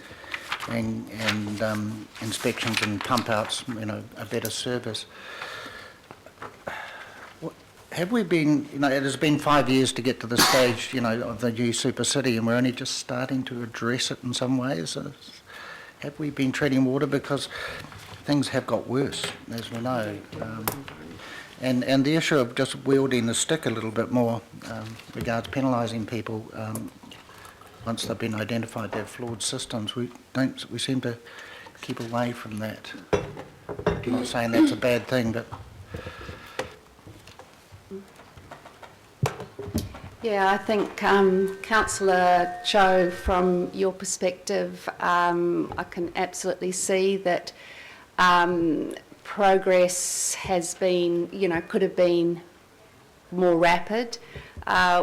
inspections and pump outs, a better service. Have we been, it has been 5 years to get to the stage, of the new super city, and we're only just starting to address it in some ways. Have we been treading water? Because things have got worse, as we know. And the issue of just wielding the stick a little bit more regards penalising people once they've been identified to have flawed systems. We seem to keep away from that. I'm not saying that's a bad thing, but... Yeah, I think, Councillor Cho, from your perspective, I can absolutely see that progress has been, could have been more rapid.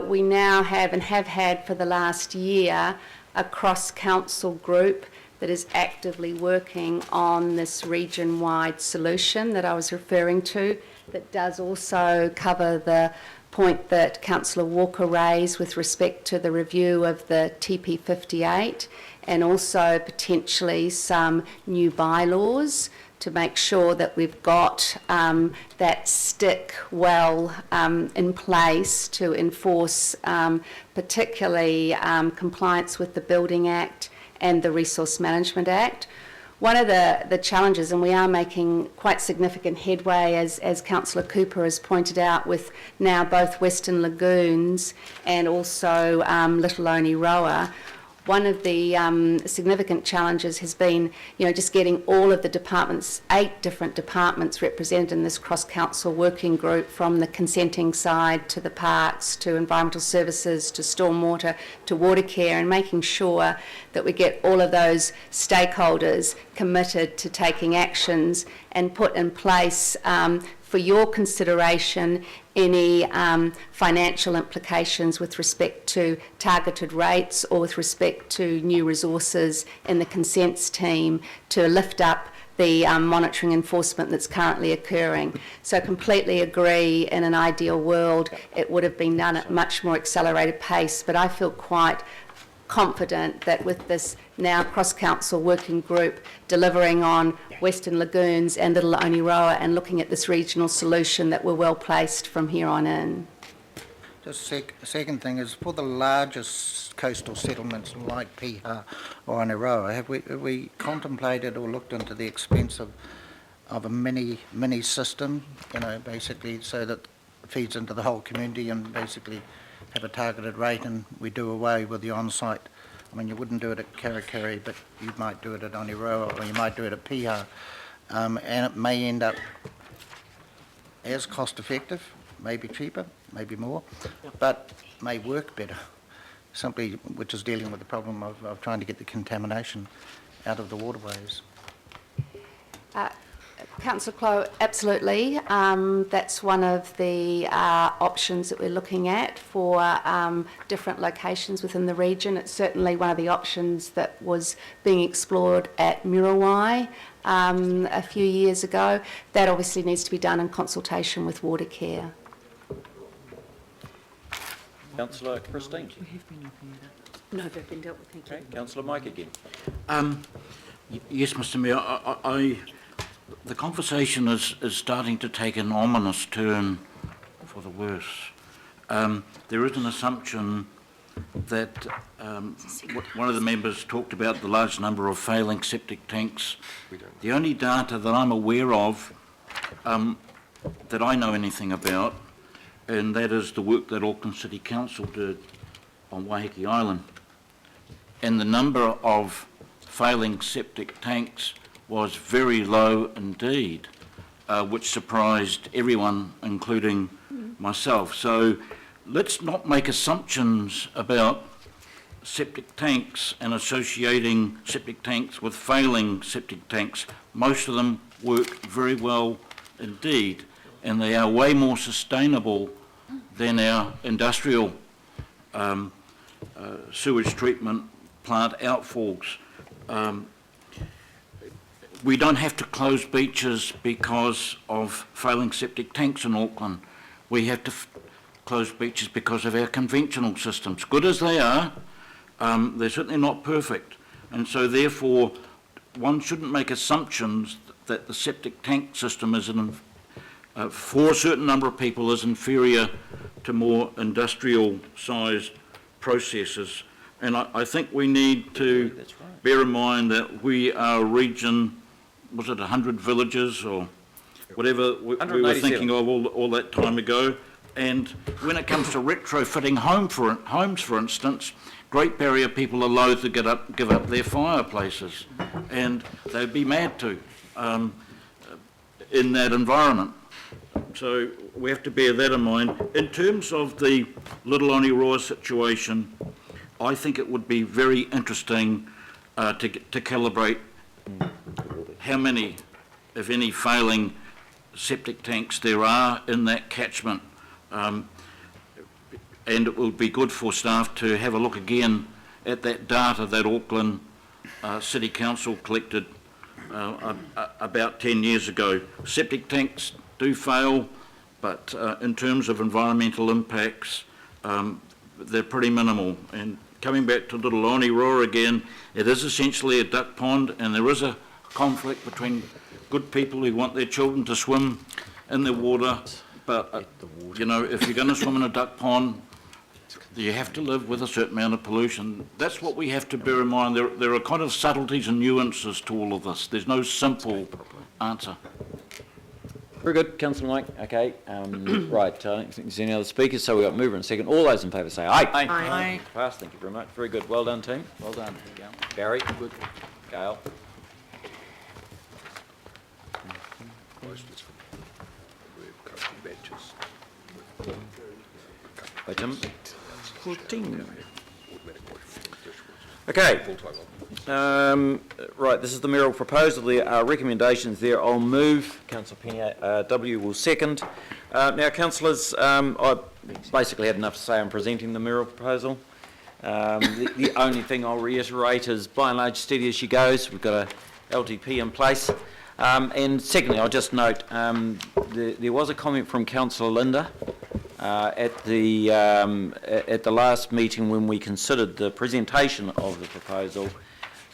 We now have and have had for the last year a cross-council group that is actively working on this region-wide solution that I was referring to, that does also cover the point that Councillor Walker raised with respect to the review of the TP58 and also potentially some new bylaws to make sure that we've got that stick well in place to enforce particularly compliance with the Building Act and the Resource Management Act. One of the challenges, and we are making quite significant headway, as Councillor Cooper has pointed out, with now both Western Lagoons and also Little Oneiroa, one of the significant challenges has been, just getting all of the departments, 8 different departments represented in this cross-council working group, from the consenting side to the parks to environmental services to stormwater to water care, and making sure that we get all of those stakeholders committed to taking actions and put in place for your consideration any financial implications with respect to targeted rates or with respect to new resources in the consents team to lift up the monitoring enforcement that's currently occurring. So completely agree, in an ideal world it would have been done at much more accelerated pace, but I feel quite confident that with this now cross-council working group delivering on Western Lagoons and Little Oneiroa and looking at this regional solution, that we're well placed from here on in. Just second thing is, for the largest coastal settlements like Piha or Oneiroa, have we contemplated or looked into the expense of a mini system, basically so that it feeds into the whole community and basically have a targeted rate, and we do away with the on-site? I mean, you wouldn't do it at Karakari, but you might do it at Oneiroa, or you might do it at Piha, and it may end up as cost-effective, maybe cheaper, maybe more, but may work better, simply which is dealing with the problem of trying to get the contamination out of the waterways. Councillor Clough, absolutely. That's one of the options that we're looking at for different locations within the region. It's certainly one of the options that was being explored at Muriwai a few years ago. That obviously needs to be done in consultation with water care. Councillor Christine. No, they've been dealt with, thank you. Okay. Councillor Mike again. Yes, Mr Mayor, the conversation is starting to take an ominous turn for the worse. There is an assumption that one of the members talked about the large number of failing septic tanks. The only data that I'm aware of, that I know anything about, and that is the work that Auckland City Council did on Waiheke Island. And the number of failing septic tanks was very low indeed, which surprised everyone, including myself. So let's not make assumptions about septic tanks and associating septic tanks with failing septic tanks. Most of them work very well indeed, and they are way more sustainable than our industrial sewage treatment plant outfalls. We don't have to close beaches because of failing septic tanks in Auckland. We have to close beaches because of our conventional systems. Good as they are, they're certainly not perfect. And so therefore, one shouldn't make assumptions that the septic tank system is for a certain number of people is inferior to more industrial sized processes. And I think we need to bear in mind that we are a region, was it 100 villages or whatever we were thinking of all that time ago. And when it comes to retrofitting homes, for instance, Great Barrier people are loath to give up their fireplaces, and they'd be mad to in that environment. So we have to bear that in mind. In terms of the Little Oneiroa situation, I think it would be very interesting to calibrate how many, if any, failing septic tanks there are in that catchment. And it will be good for staff to have a look again at that data that Auckland City Council collected about 10 years ago. Septic tanks do fail, but in terms of environmental impacts, they're pretty minimal. And coming back to Little Oniroa again, it is essentially a duck pond, and there is a conflict between good people who want their children to swim in the water, but you know, if you're going to swim in a duck pond, you have to live with a certain amount of pollution. That's what we have to bear in mind. There are kind of subtleties and nuances to all of this. There's no simple answer. Very good, Councillor Mike. Okay, right, I don't think there's any other speakers, so we've got mover and second. All those in favour say aye. Aye. Aye. Pass, thank you very much. Very good. Well done, team. Well done. Barry. Good. Gail. By Tim. 14. Okay. Right, this is the mayoral proposal. There are recommendations there. I'll move. Councillor Penny W will second. Now, councillors, I basically had enough to say on presenting the mayoral proposal. The only thing I'll reiterate is, by and large, steady as she goes. We've got a LTP in place. And secondly, I'll just note, there was a comment from Councillor Linda at the last meeting when we considered the presentation of the proposal,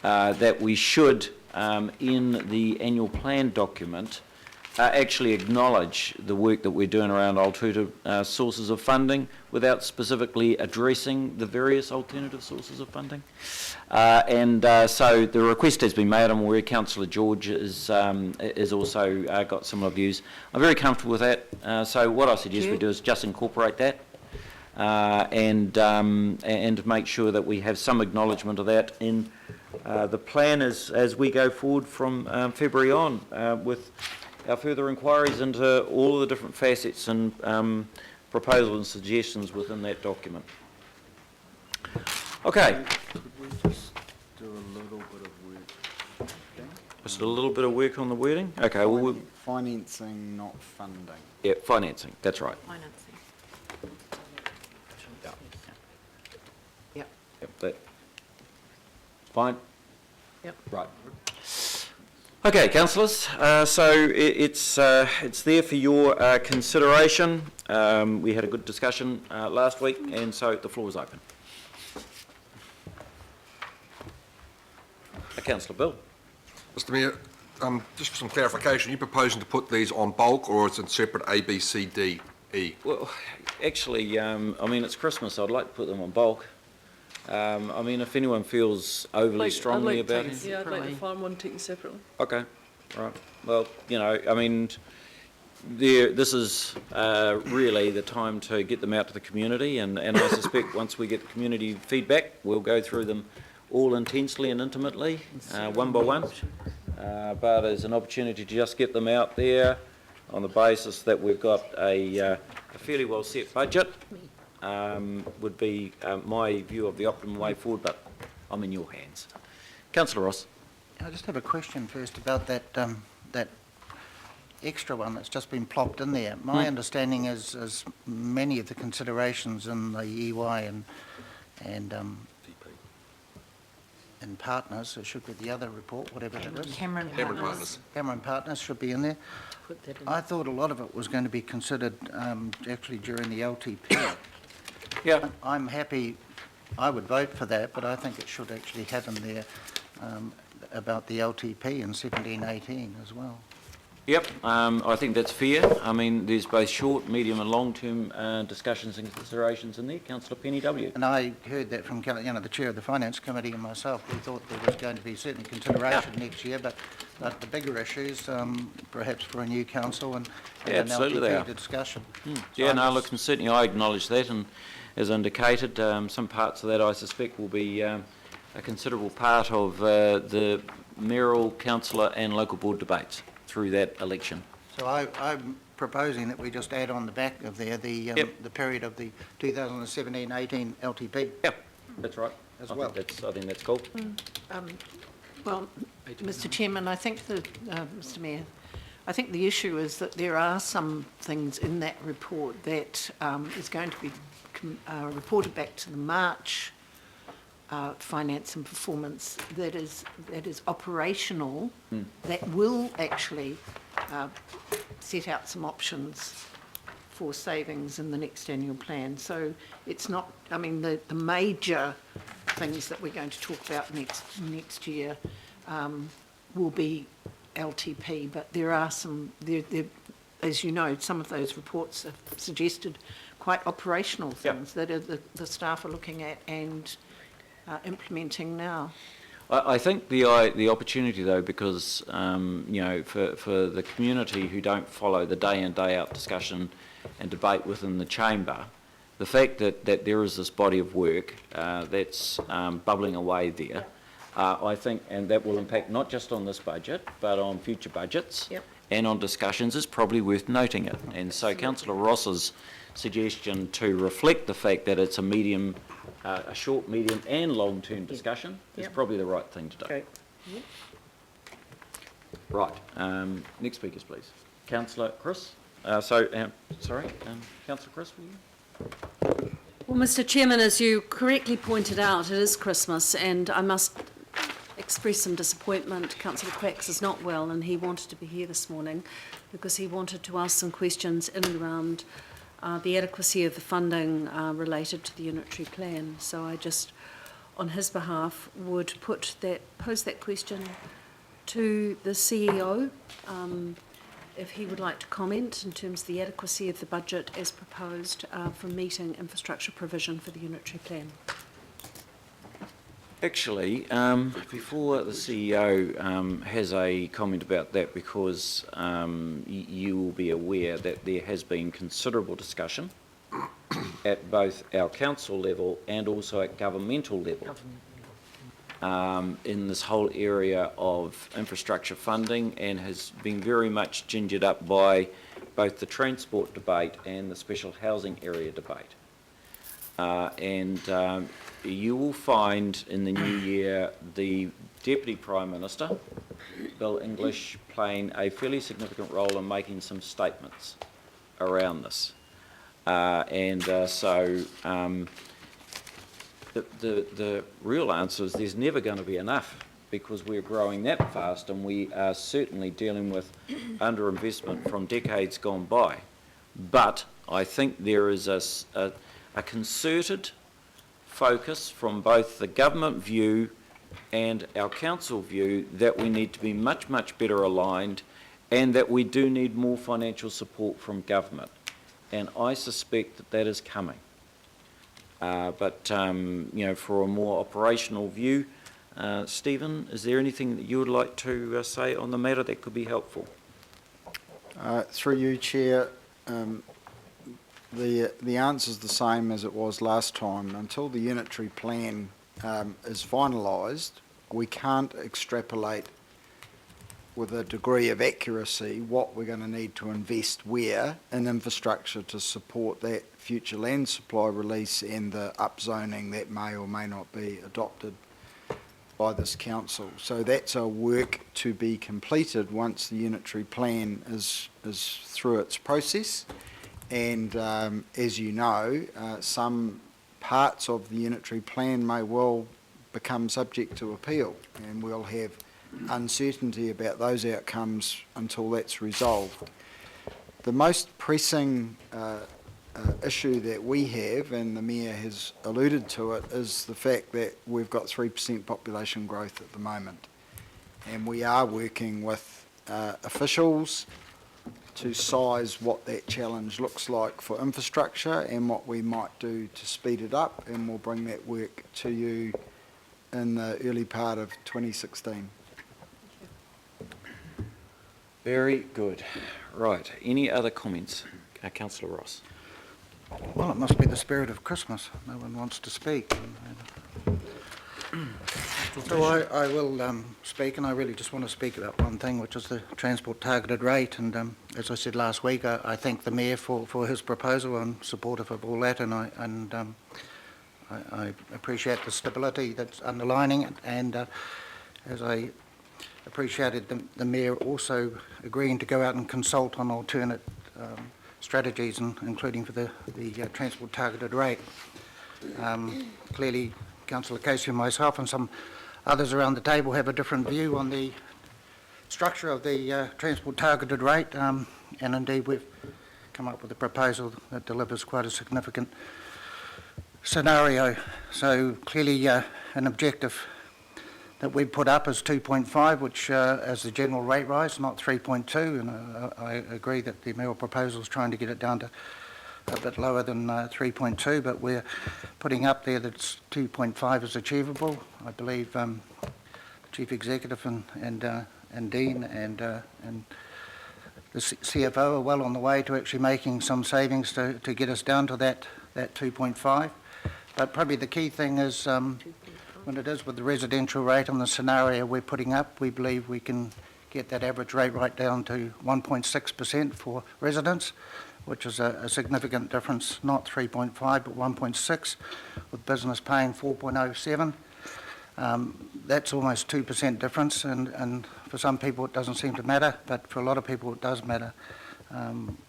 that we should, in the annual plan document, actually acknowledge the work that we're doing around alternative sources of funding without specifically addressing the various alternative sources of funding. So the request has been made. I'm aware Councillor George is also got similar views. I'm very comfortable with that. So what I suggest we do is just incorporate that and make sure that we have some acknowledgement of that in the plan as we go forward from February on with our further inquiries into all of the different facets and proposals and suggestions within that document. Okay. Could we just do a little bit of work? Just a little bit of work on the wording? Okay. Well, financing, not funding. Yeah, financing. That's right. Financing. Yeah. Yep. Yep. That. Fine. Yep. Right. Okay, councillors. So it's there for your consideration. We had a good discussion last week, and so the floor is open. Councillor Bill. Mr Mayor, just for some clarification, are you proposing to put these on bulk or is it separate A, B, C, D, E? Well, actually, I mean, it's Christmas, so I'd like to put them on bulk. I mean, if anyone feels overly strongly about it. Yeah, I'd like the farm one taken separately. Okay, right. Well, you know, I mean, this is really the time to get them out to the community, and I suspect once we get the community feedback, we'll go through them all intensely and intimately, one by one. But as an opportunity to just get them out there on the basis that we've got a fairly well set budget would be my view of the optimum way forward, but I'm in your hands. Councillor Ross. I just have a question first about that that extra one that's just been plopped in there. My understanding is, as many of the considerations in the EY and partners, it should be the other report, whatever it is. Cameron Partners. Cameron Partners should be in there. Put that in. I thought a lot of it was going to be considered actually during the LTP. Yeah. I'm happy, I would vote for that, but I think it should actually have in there about the LTP in 17-18 as well. Yep, I think that's fair. I mean, there's both short, medium and long-term discussions and considerations in there. Councillor Penny W. And I heard that from the Chair of the Finance Committee and myself. We thought there was going to be certainly consideration next year, but the bigger issues, perhaps for a new council and an LTP discussion. Yeah, no, look, and certainly I acknowledge that, and as indicated, some parts of that I suspect will be a considerable part of the mayoral, councillor and local board debates through that election. So I'm proposing that we just add on the back of there the period of the 2017-18 LTP. Yep, that's right. As well. I think that's cool. Well, Mr. Chairman, I think Mr. Mayor, I think the issue is that there are some things in that report that is going to be reported back to the March finance and performance that is operational, that will actually set out some options for savings in the next annual plan. So it's not, I mean, the major things that we're going to talk about next year will be LTP, but there are some, as you know, some of those reports have suggested quite operational things that are the staff are looking at and implementing now. I think the opportunity, though, because you know, for the community who don't follow the day in day out discussion and debate within the chamber, the fact that there is this body of work that's bubbling away there, I think, and that will impact not just on this budget but on future budgets and on discussions, is probably worth noting it. And so Councillor Ross's suggestion to reflect the fact that it's a short, medium and long-term discussion is probably the right thing to do. Okay. Right, next speakers please. Councillor Chris. Councillor Chris, will you? Well, Mr. Chairman, as you correctly pointed out, it is Christmas, and I must express some disappointment. Councillor Quacks is not well, and he wanted to be here this morning because he wanted to ask some questions in and around the adequacy of the funding related to the unitary plan. So I just, on his behalf, would pose that question to the CEO, if he would like to comment in terms of the adequacy of the budget as proposed for meeting infrastructure provision for the unitary plan. Actually, before the CEO has a comment about that, because you will be aware that there has been considerable discussion at both our council level and also at governmental level in this whole area of infrastructure funding, and has been very much gingered up by both the transport debate and the special housing area debate. You will find in the new year the Deputy Prime Minister, Bill English, playing a fairly significant role in making some statements around this. The real answer is there's never going to be enough, because we're growing that fast and we are certainly dealing with underinvestment from decades gone by. But I think there is a concerted focus from both the government view and our council view that we need to be much, much better aligned, and that we do need more financial support from government. And I suspect that that is coming. You know, for a more operational view, Stephen, is there anything that you would like to say on the matter that could be helpful? Through you, Chair, the answer is the same as it was last time. Until the unitary plan is finalised, we can't extrapolate with a degree of accuracy what we're going to need to invest where in infrastructure to support that future land supply release and the upzoning that may or may not be adopted by this council. So that's a work to be completed once the unitary plan is through its process. And as you know, some parts of the unitary plan may well become subject to appeal, and we'll have uncertainty about those outcomes until that's resolved. The most pressing issue that we have, and the Mayor has alluded to it, is the fact that we've got 3% population growth at the moment. And we are working with officials to size what that challenge looks like for infrastructure and what we might do to speed it up, and we'll bring that work to you in the early part of 2016. Very good. Right, any other comments? Councillor Ross. Well, it must be the spirit of Christmas. No one wants to speak. So I will speak, and I really just want to speak about one thing, which is the transport targeted rate. And as I said last week, I thank the Mayor for his proposal. I'm supportive of all that, and I appreciate the stability that's underlining it. And as I appreciated the Mayor also agreeing to go out and consult on alternate strategies, including for the transport targeted rate. Clearly, Councillor Casey and myself and some others around the table have a different view on the structure of the transport targeted rate, and indeed we've come up with a proposal that delivers quite a significant scenario. So clearly an objective that we've put up is 2.5, which as the general rate rise, not 3.2, and I agree that the mayoral proposal is trying to get it down to a bit lower than 3.2, but we're putting up there that 2.5 is achievable. I believe the Chief Executive and Dean and the CFO are well on the way to actually making some savings to get us down to that 2.5. But probably the key thing is when it is with the residential rate and the scenario we're putting up, we believe we can get that average rate right down to 1.6% for residents, which is a significant difference, not 3.5 but 1.6, with business paying 4.07. That's almost 2% difference, and for some people it doesn't seem to matter, but for a lot of people it does matter.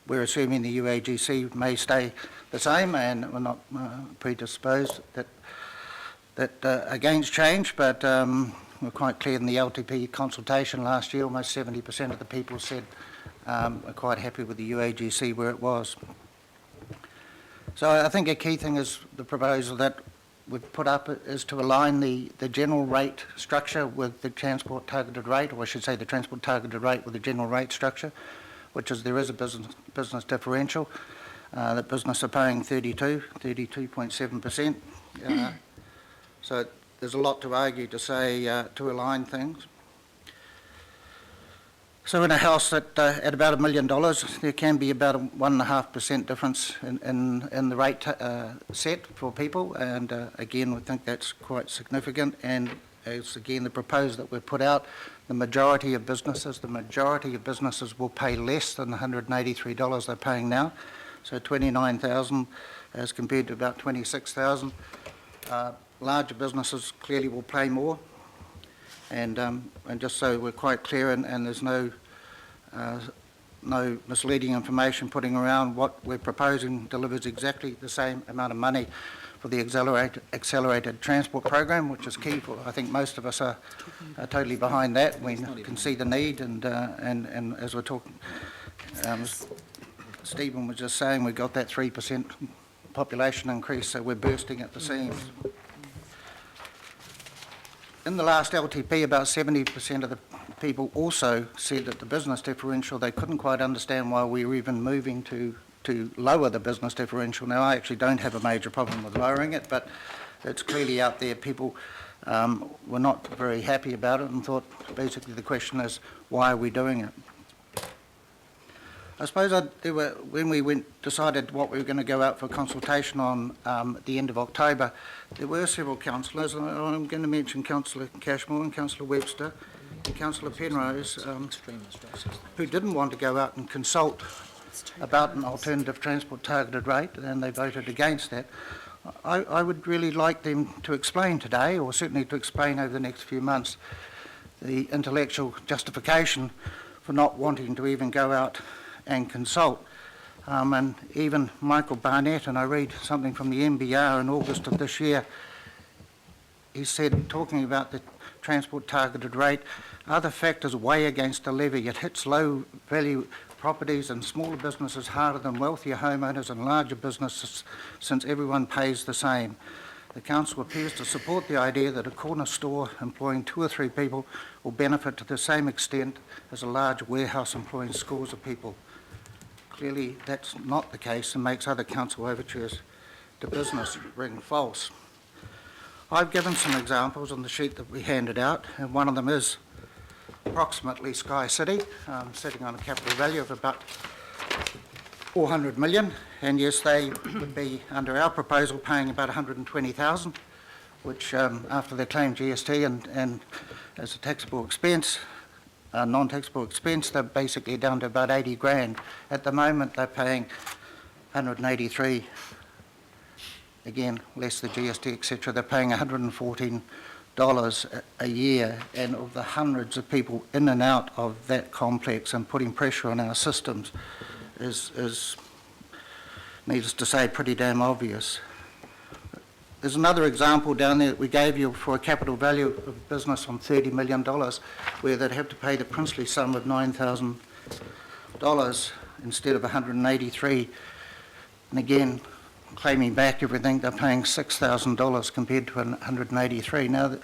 We're assuming the UAGC may stay the same, and we're not predisposed against change, but we're quite clear in the LTP consultation last year, almost 70% of the people said are quite happy with the UAGC where it was. So I think a key thing is the proposal that we've put up is to align the general rate structure with the transport targeted rate, or I should say the transport targeted rate with the general rate structure, which is there is a business differential that business are paying 32.7%. So there's a lot to argue to say to align things. So in a house at about $1 million, there can be about a 1.5% difference in the rate set for people, and again, we think that's quite significant. And as again the proposal that we've put out, the majority of businesses will pay less than the $183 they're paying now. So $29,000 as compared to about $26,000. Larger businesses clearly will pay more. And just so we're quite clear, and there's no misleading information putting around, what we're proposing delivers exactly the same amount of money for the accelerated transport program, which is key for, I think most of us are totally behind that. We can see the need, and as we're talking, Stephen was just saying, we got that 3% population increase, so we're bursting at the seams. In the last LTP, about 70% of the people also said that the business differential, they couldn't quite understand why we were even moving to lower the business differential. Now, I actually don't have a major problem with lowering it, but it's clearly out there. People were not very happy about it and thought basically the question is, why are we doing it? I suppose when we decided what we were going to go out for consultation on at the end of October, there were several councillors, and I'm going to mention Councillor Cashmore and Councillor Webster and Councillor Penrose, who didn't want to go out and consult about an alternative transport targeted rate, and they voted against that. I would really like them to explain today, or certainly to explain over the next few months, the intellectual justification for not wanting to even go out and consult. And even Michael Barnett, and I read something from the MBR in August of this year, he said, talking about the transport targeted rate, other factors weigh against the levy. It hits low value properties and smaller businesses harder than wealthier homeowners and larger businesses, since everyone pays the same. The council appears to support the idea that a corner store employing 2 or 3 people will benefit to the same extent as a large warehouse employing scores of people. Clearly that's not the case and makes other council overtures to business ring false. I've given some examples on the sheet that we handed out, and one of them is approximately Sky City, sitting on a capital value of about 400 million, and yes, they would be, under our proposal, paying about 120,000, which after they claim GST and as a taxable expense, non-taxable expense, they're basically down to about 80 grand. At the moment, they're paying 183, again, less the GST, etc. They're paying $114 a year, and of the hundreds of people in and out of that complex and putting pressure on our systems is needless to say, pretty damn obvious. there's another example down there that we gave you for a capital value of business on $30 million, where they'd have to pay the princely sum of $9,000 instead of $183. And again, claiming back everything, they're paying $6,000 compared to $183. Now, the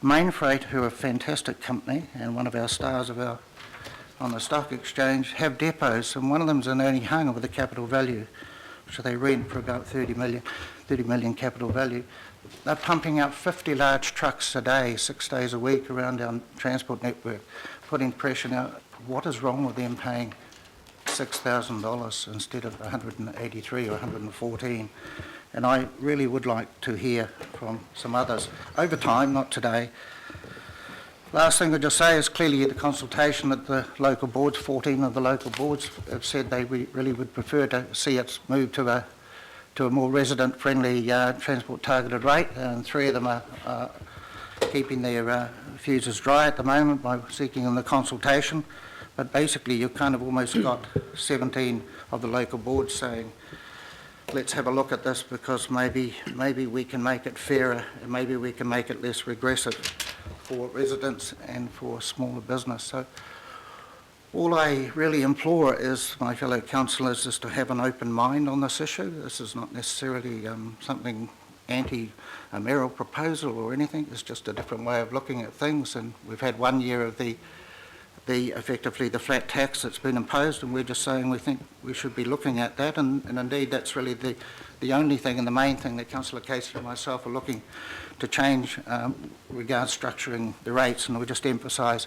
Mainfreight, who are a fantastic company and one of our stars on the stock exchange, have depots, and one of them's in only hung with a capital value, which they rent for about 30 million capital value. They're pumping out 50 large trucks a day, 6 days a week around our transport network, putting pressure. Now, what is wrong with them paying $6,000 instead of 183 or 114? And I really would like to hear from some others over time, not today. Last thing I'll just say is clearly the consultation at the local boards, 14 of the local boards have said they really would prefer to see it move to a more resident-friendly transport targeted rate, and 3 of them are keeping their fuses dry at the moment by seeking in the consultation. But basically you've kind of almost got 17 of the local boards saying, let's have a look at this, because maybe we can make it fairer and maybe we can make it less regressive for residents and for smaller business. So all I really implore is my fellow councillors is to have an open mind on this issue. This is not necessarily something a mayoral proposal or anything. It's just a different way of looking at things, and we've had 1 year of effectively the flat tax that's been imposed, and we're just saying we think we should be looking at that, and indeed that's really the only thing and the main thing that Councillor Casey and myself are looking to change regards structuring the rates. And we just emphasise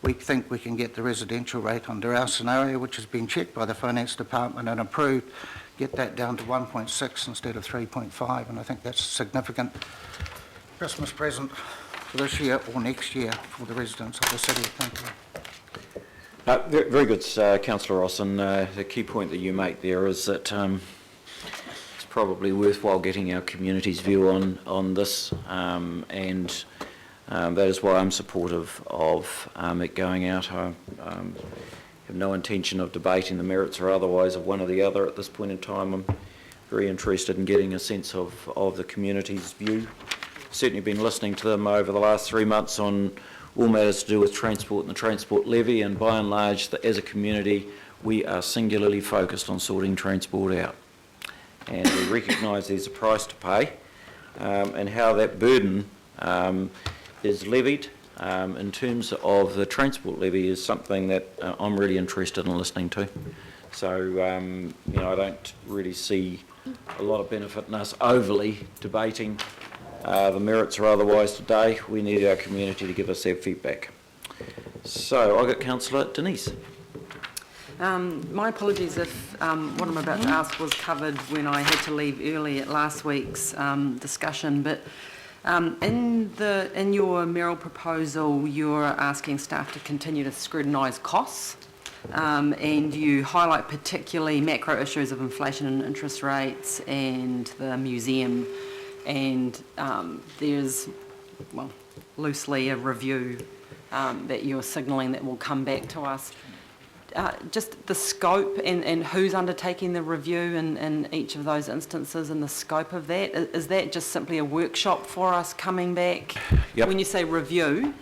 we think we can get the residential rate under our scenario, which has been checked by the Finance Department and approved, get that down to 1.6 instead of 3.5, and I think that's a significant Christmas present for this year or next year for the residents of the city. Thank you. Very good, Councillor Ross, and the key point that you make there is that it's probably worthwhile getting our community's view on this, and that is why I'm supportive of it going out. I have no intention of debating the merits or otherwise of one or the other at this point in time. I'm very interested in getting a sense of the community's view. Certainly been listening to them over the last 3 months on all matters to do with transport and the transport levy, and by and large, as a community, we are singularly focused on sorting transport out. And we recognise there's a price to pay, and how that burden is levied in terms of the transport levy is something that I'm really interested in listening to. So, I don't really see a lot of benefit in us overly debating the merits or otherwise today. We need our community to give us their feedback. So I'll get Councillor Denise. My apologies if what I'm about to ask was covered when I had to leave early at last week's discussion, but in your mayoral proposal, you're asking staff to continue to scrutinise costs, and you highlight particularly macro issues of inflation and interest rates and the museum. And there's, well, loosely a review that you're signalling that will come back to us. Just the scope and who's undertaking the review in each of those instances and the scope of that. Is that just simply a workshop for us coming back? Yep. When you say review?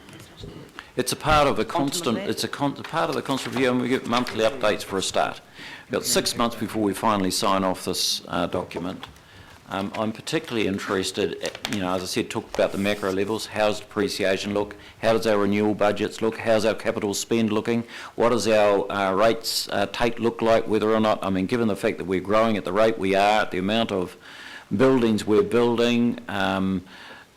It's a part of a constant, part of the constant review, and we get monthly updates for a start. We've got 6 months before we finally sign off this document. I'm particularly interested, as I said, talk about the macro levels. How's depreciation look? How does our renewal budgets look? How's our capital spend looking? What does our rates take look like, whether or not, given the fact that we're growing at the rate we are, the amount of buildings we're building,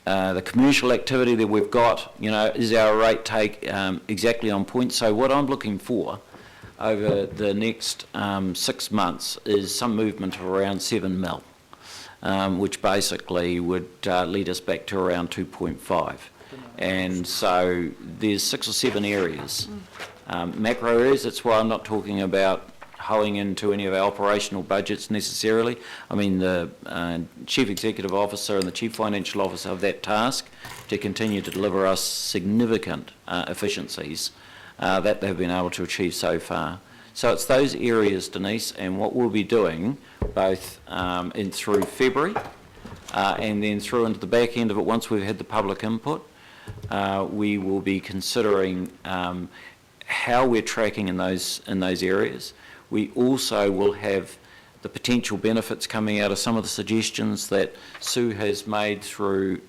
the commercial activity that we've got, is our rate take exactly on point? So what I'm looking for over the next 6 months is some movement of around 7 mil. Which basically would lead us back to around 2.5. And so there's 6 or 7 areas, macro areas. That's why I'm not talking about hoeing into any of our operational budgets necessarily. The Chief Executive Officer and the Chief Financial Officer have that task to continue to deliver us significant efficiencies that they've been able to achieve so far. So it's those areas, Denise, and what we'll be doing both through February and then through into the back end of it, once we've had the public input, we will be considering how we're tracking in those areas. We also will have the potential benefits coming out of some of the suggestions that Sue has made through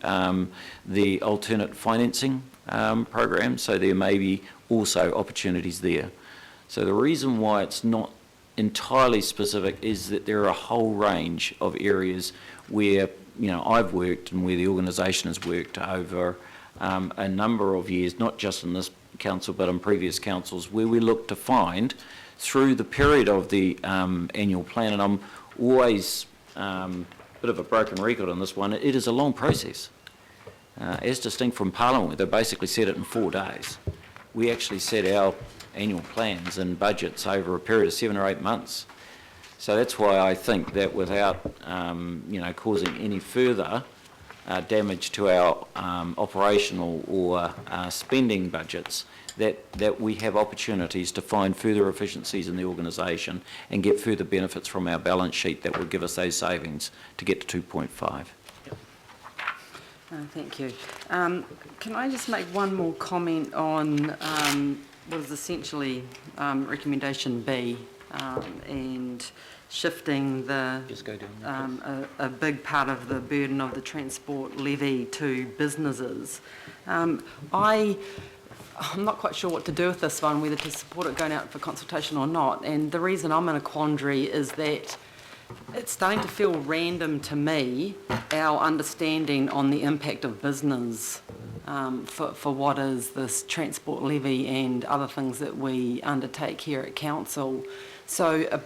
the alternate financing program, so there may be also opportunities there. So the reason why it's not entirely specific is that there are a whole range of areas where, you know, I've worked and where the organisation has worked over a number of years, not just in this council but in previous councils, where we look to find through the period of the annual plan, and I'm always a bit of a broken record on this one, it is a long process. As distinct from Parliament, where they basically set it in 4 days, we actually set our annual plans and budgets over a period of 7 or 8 months. So that's why I think that without you know, causing any further damage to our operational or spending budgets, that we have opportunities to find further efficiencies in the organisation and get further benefits from our balance sheet that will give us those savings to get to 2.5. Thank you. Can I just make one more comment on what is essentially recommendation B and shifting the a big part of the burden of the transport levy to businesses. I'm not quite sure what to do with this one, whether to support it going out for consultation or not. And the reason I'm in a quandary is that it's starting to feel random to me, our understanding on the impact of business for what is this transport levy and other things that we undertake here at council. So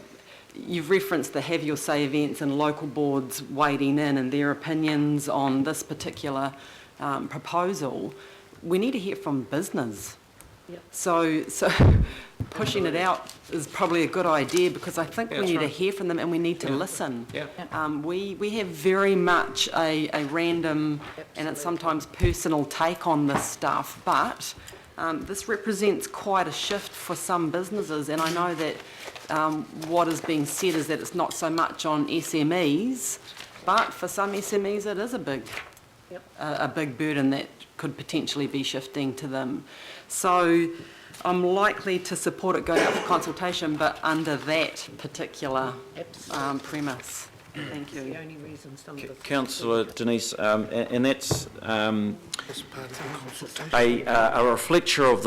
you've referenced the Have Your Say events and local boards wading in and their opinions on this particular proposal. We need to hear from business. Yep. So pushing it out is probably a good idea, because I think we need to hear from them and we need to listen. Yep. We have very much a random and it's sometimes personal take on this stuff, but this represents quite a shift for some businesses, and I know that what is being said is that it's not so much on SMEs, but for some SMEs it is a big burden that could potentially be shifting to them. So I'm likely to support it going out for consultation, but under that particular premise. Thank you. The only reason some of the Councillor Denise, and that's a reflection of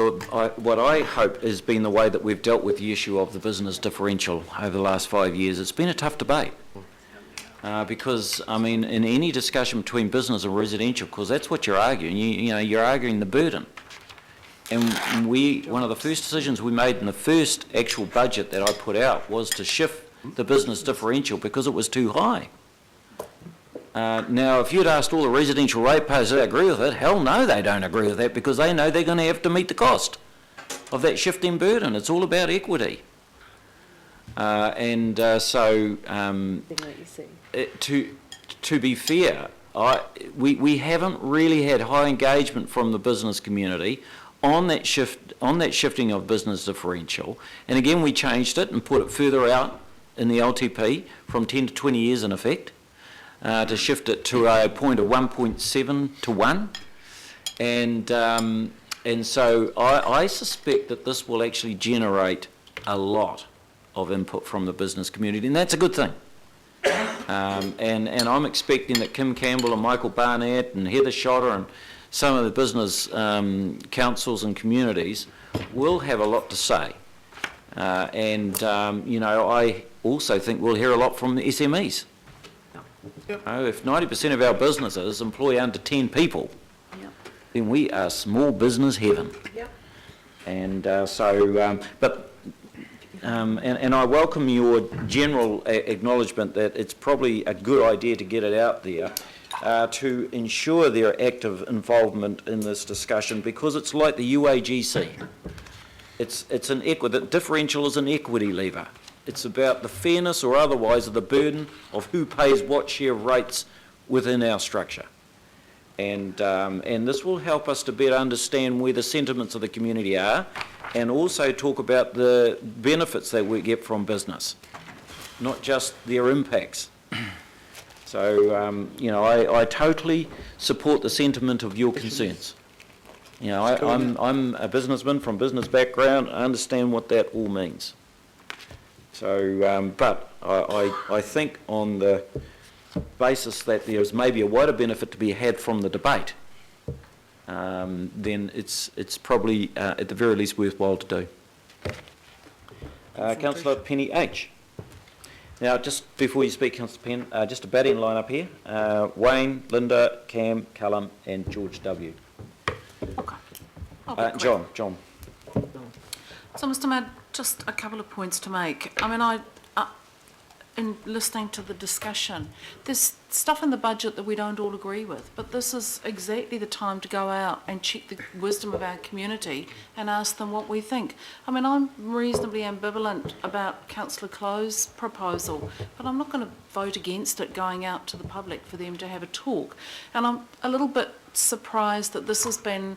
what I hope has been the way that we've dealt with the issue of the business differential over the last 5 years. It's been a tough debate. Because, I mean, in any discussion between business and residential, because that's what you're arguing, you know, you're arguing the burden. And one of the first decisions we made in the first actual budget that I put out was to shift the business differential because it was too high. Now, if you'd asked all the residential ratepayers that agree with it, hell no, they don't agree with that, because they know they're going to have to meet the cost of that shifting burden. It's all about equity. To be fair, we haven't really had high engagement from the business community on that shifting of business differential. And again, we changed it and put it further out in the LTP from 10 to 20 years in effect, to shift it to a point of 1.7 to 1. And so I suspect that this will actually generate a lot of input from the business community, and that's a good thing. And I'm expecting that Kim Campbell and Michael Barnett and Heather Schotter and some of the business councils and communities will have a lot to say. You know, I also think we'll hear a lot from the SMEs. Yep. If 90% of our businesses employ under 10 people, then we are small business heaven. Yep. And and I welcome your general acknowledgement that it's probably a good idea to get it out there to ensure their active involvement in this discussion, because it's like the UAGC. It's an the differential is an equity lever. It's about the fairness or otherwise of the burden of who pays what share of rates within our structure. And this will help us to better understand where the sentiments of the community are, and also talk about the benefits that we get from business, not just their impacts. So, you know, I totally support the sentiment of your concerns. You know, I'm a businessman from business background. I understand what that all means. So, but I think on the basis that there's maybe a wider benefit to be had from the debate, then it's probably at the very least worthwhile to do. Councillor Penny H. Now, just before you speak, Councillor Penn, just a batting line up here. Wayne, Linda, Cam, Callum and George W. Okay. John. So, Mr Mayor, just a couple of points to make. I mean, in listening to the discussion, there's stuff in the budget that we don't all agree with, but this is exactly the time to go out and check the wisdom of our community and ask them what we think. I mean, I'm reasonably ambivalent about Councillor Clowe's proposal, but I'm not going to vote against it going out to the public for them to have a talk. And I'm a little bit surprised that this has been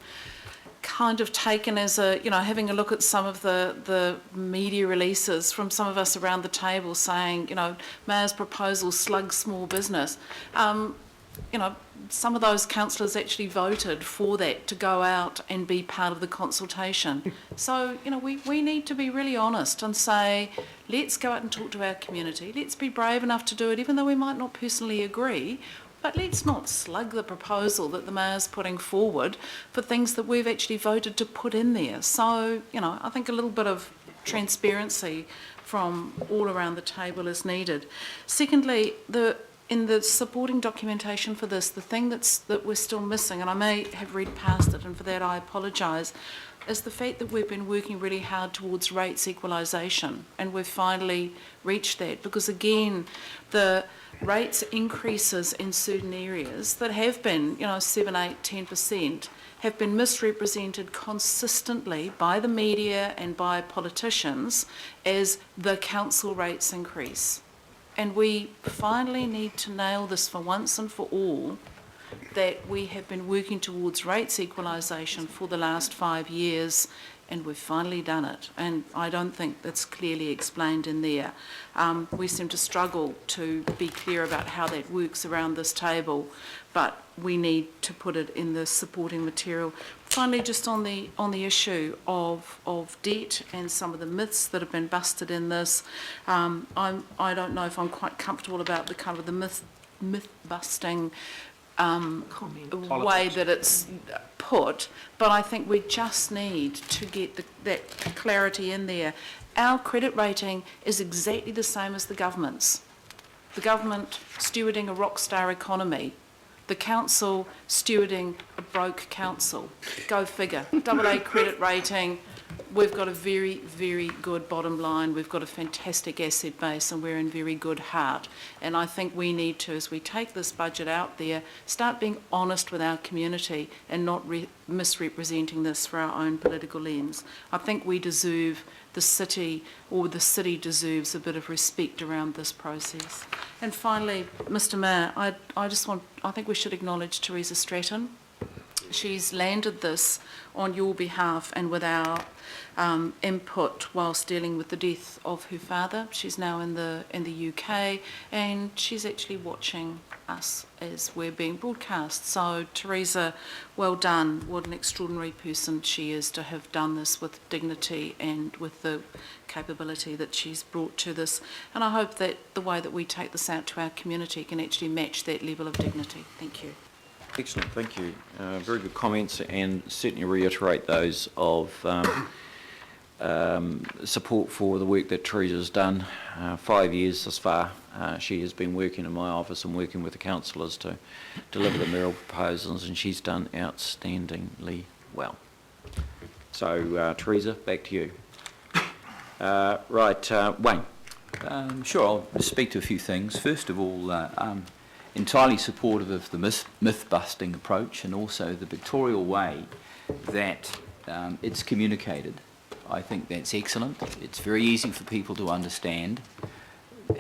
kind of taken as a, you know, having a look at some of the media releases from some of us around the table saying, you know, Mayor's proposal slugs small business. You know, some of those councillors actually voted for that to go out and be part of the consultation. So, you know, we need to be really honest and say, let's go out and talk to our community. Let's be brave enough to do it, even though we might not personally agree. But let's not slug the proposal that the Mayor's putting forward for things that we've actually voted to put in there. So, you know, I think a little bit of transparency from all around the table is needed. Secondly, in the supporting documentation for this, the thing that we're still missing, and I may have read past it, and for that I apologise, is the fact that we've been working really hard towards rates equalisation, and we've finally reached that, because again, the rates increases in certain areas that have been, you know, 7, 8, 10%, have been misrepresented consistently by the media and by politicians as the council rates increase. And we finally need to nail this for once and for all, that we have been working towards rates equalisation for the last 5 years, and we've finally done it. And I don't think that's clearly explained in there. We seem to struggle to be clear about how that works around this table, but we need to put it in the supporting material. Finally, just on the issue of debt and some of the myths that have been busted in this, I don't know if I'm quite comfortable about the kind of the myth busting way that it's put, but I think we just need to get that clarity in there. Our credit rating is exactly the same as the government's. The government stewarding a rockstar economy, the council stewarding a broke council. Go figure. AA credit rating. We've got a very, very good bottom line. We've got a fantastic asset base, and we're in very good heart. And I think we need to, as we take this budget out there, start being honest with our community and not misrepresenting this for our own political lens. I think we deserve, the city deserves a bit of respect around this process. And finally, Mr Mayor, I think we should acknowledge Teresa Stratton. She's landed this on your behalf and with our input whilst dealing with the death of her father. She's now in the UK, and she's actually watching us as we're being broadcast. So Teresa, well done. What an extraordinary person she is to have done this with dignity and with the capability that she's brought to this. And I hope that the way that we take this out to our community can actually match that level of dignity. Thank you. Excellent, thank you. Very good comments, and certainly reiterate those of support for the work that Teresa's done. 5 years thus far, she has been working in my office and working with the councillors to deliver the mayoral proposals, and she's done outstandingly well. So, Teresa, back to you. Wayne. Sure, I'll speak to a few things. First of all, entirely supportive of the myth-busting approach, and also the pictorial way that it's communicated. I think that's excellent. It's very easy for people to understand.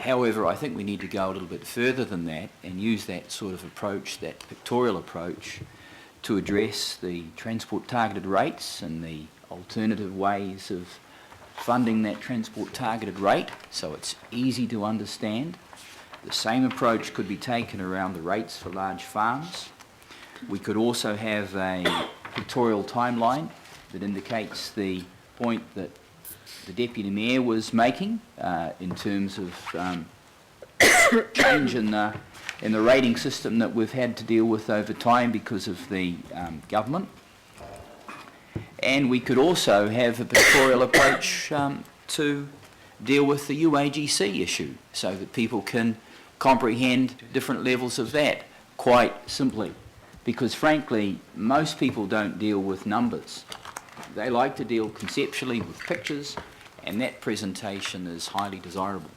However, I think we need to go a little bit further than that and use that sort of approach, that pictorial approach, to address the transport targeted rates and the alternative ways of funding that transport targeted rate, so it's easy to understand. The same approach could be taken around the rates for large farms. We could also have a pictorial timeline that indicates the point that the Deputy Mayor was making in terms of change in the rating system that we've had to deal with over time because of the government. And we could also have a pictorial approach to deal with the UAGC issue so that people can comprehend different levels of that quite simply. Because frankly, most people don't deal with numbers. They like to deal conceptually with pictures, and that presentation is highly desirable.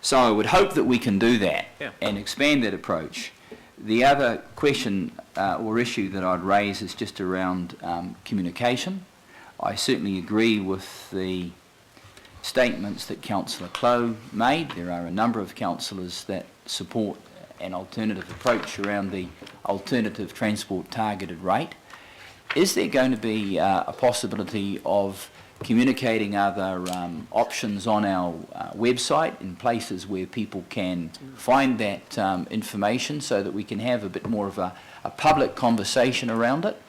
So I would hope that we can do that and expand that approach. The other question or issue that I'd raise is just around communication. I certainly agree with the statements that Councillor Clow made. There are a number of councillors that support an alternative approach around the alternative transport targeted rate. Is there going to be a possibility of communicating other options on our website in places where people can find that information so that we can have a bit more of a public conversation around it?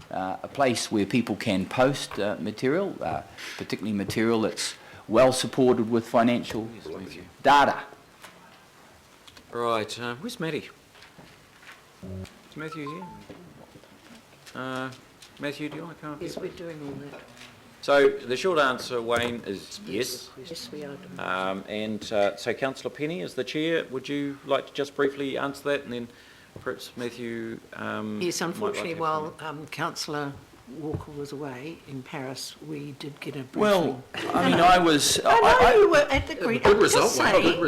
A place where people can post material, particularly material that's well supported with financial data. Right, where's Matty? Is Matthew here? Matthew, do you want to come up? Yes, we're doing all that. So the short answer, Wayne, is yes. Yes, we are doing So Councillor Penny, as the chair, would you like to just briefly answer that, and then perhaps Matthew? Yes, unfortunately, while Councillor Walker was away in Paris, we did get a briefing. Well, I mean, I was... I know you were at the Green... Good result.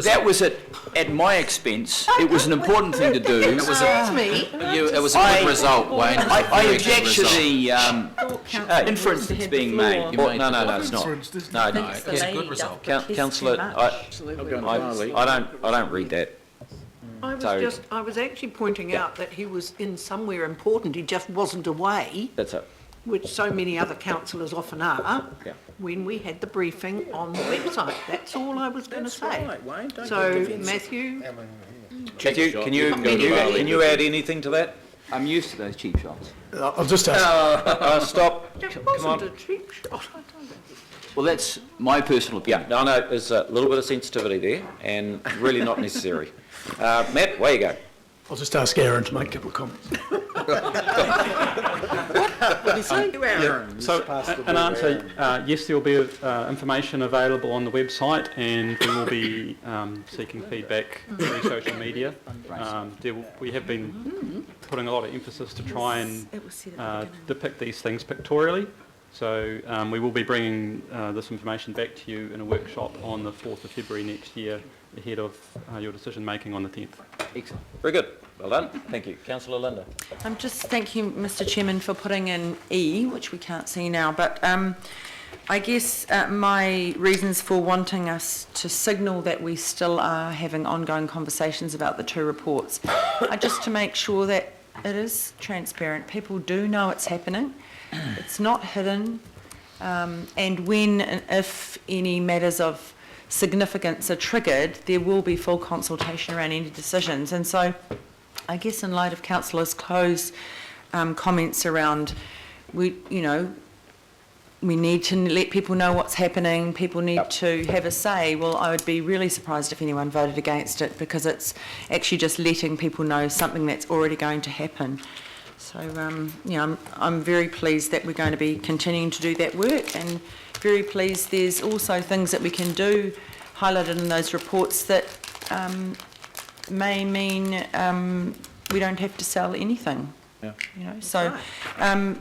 That was at my expense. It was an important thing to do. It was a good result, Wayne. I object to the inference that's being made. No, it's not. No, it's a good result. Councillor, I don't read that. I was actually pointing out that he was in somewhere important, he just wasn't away. That's it. Which so many other councillors often are, when we had the briefing on the website. That's all I was going to say. Right, Wayne, so, Matthew, can you add anything to that? I'm used to those cheap shots. I'll just ask. Stop. That wasn't a cheap shot. Well, that's my personal opinion. Yeah, no, there's a little bit of sensitivity there, and really not necessary. Matt, away you go. I'll just ask Aaron to make a couple of comments. So, an answer, yes, there will be information available on the website, and we will be seeking feedback through social media. We have been putting a lot of emphasis to try and depict these things pictorially. So we will be bringing this information back to you in a workshop on the 4th of February next year, ahead of your decision making on the 10th. Excellent. Very good. Well done. Thank you. Councillor Linda. Just thank you, Mr. Chairman, for putting in E, which we can't see now, but I guess my reasons for wanting us to signal that we still are having ongoing conversations about the two reports are just to make sure that it is transparent. People do know it's happening. It's not hidden. And when and if any matters of significance are triggered, there will be full consultation around any decisions. And so I guess in light of Councillor Clow's comments around, we need to let people know what's happening, people need to have a say. Well, I would be really surprised if anyone voted against it, because it's actually just letting people know something that's already going to happen. So, I'm very pleased that we're going to be continuing to do that work, and very pleased there's also things that we can do highlighted in those reports that may mean we don't have to sell anything. So I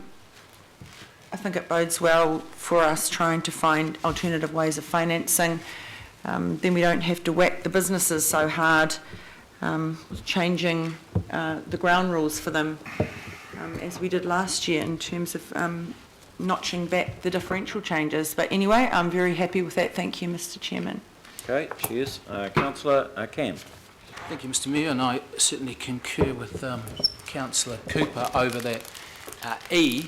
think it bodes well for us trying to find alternative ways of financing. Then we don't have to whack the businesses so hard, changing the ground rules for them, as we did last year in terms of notching back the differential changes. But anyway, I'm very happy with that. Thank you, Mr. Chairman. Okay, cheers. Councillor Cam. Thank you, Mr. Mayor, and I certainly concur with Councillor Cooper over that E.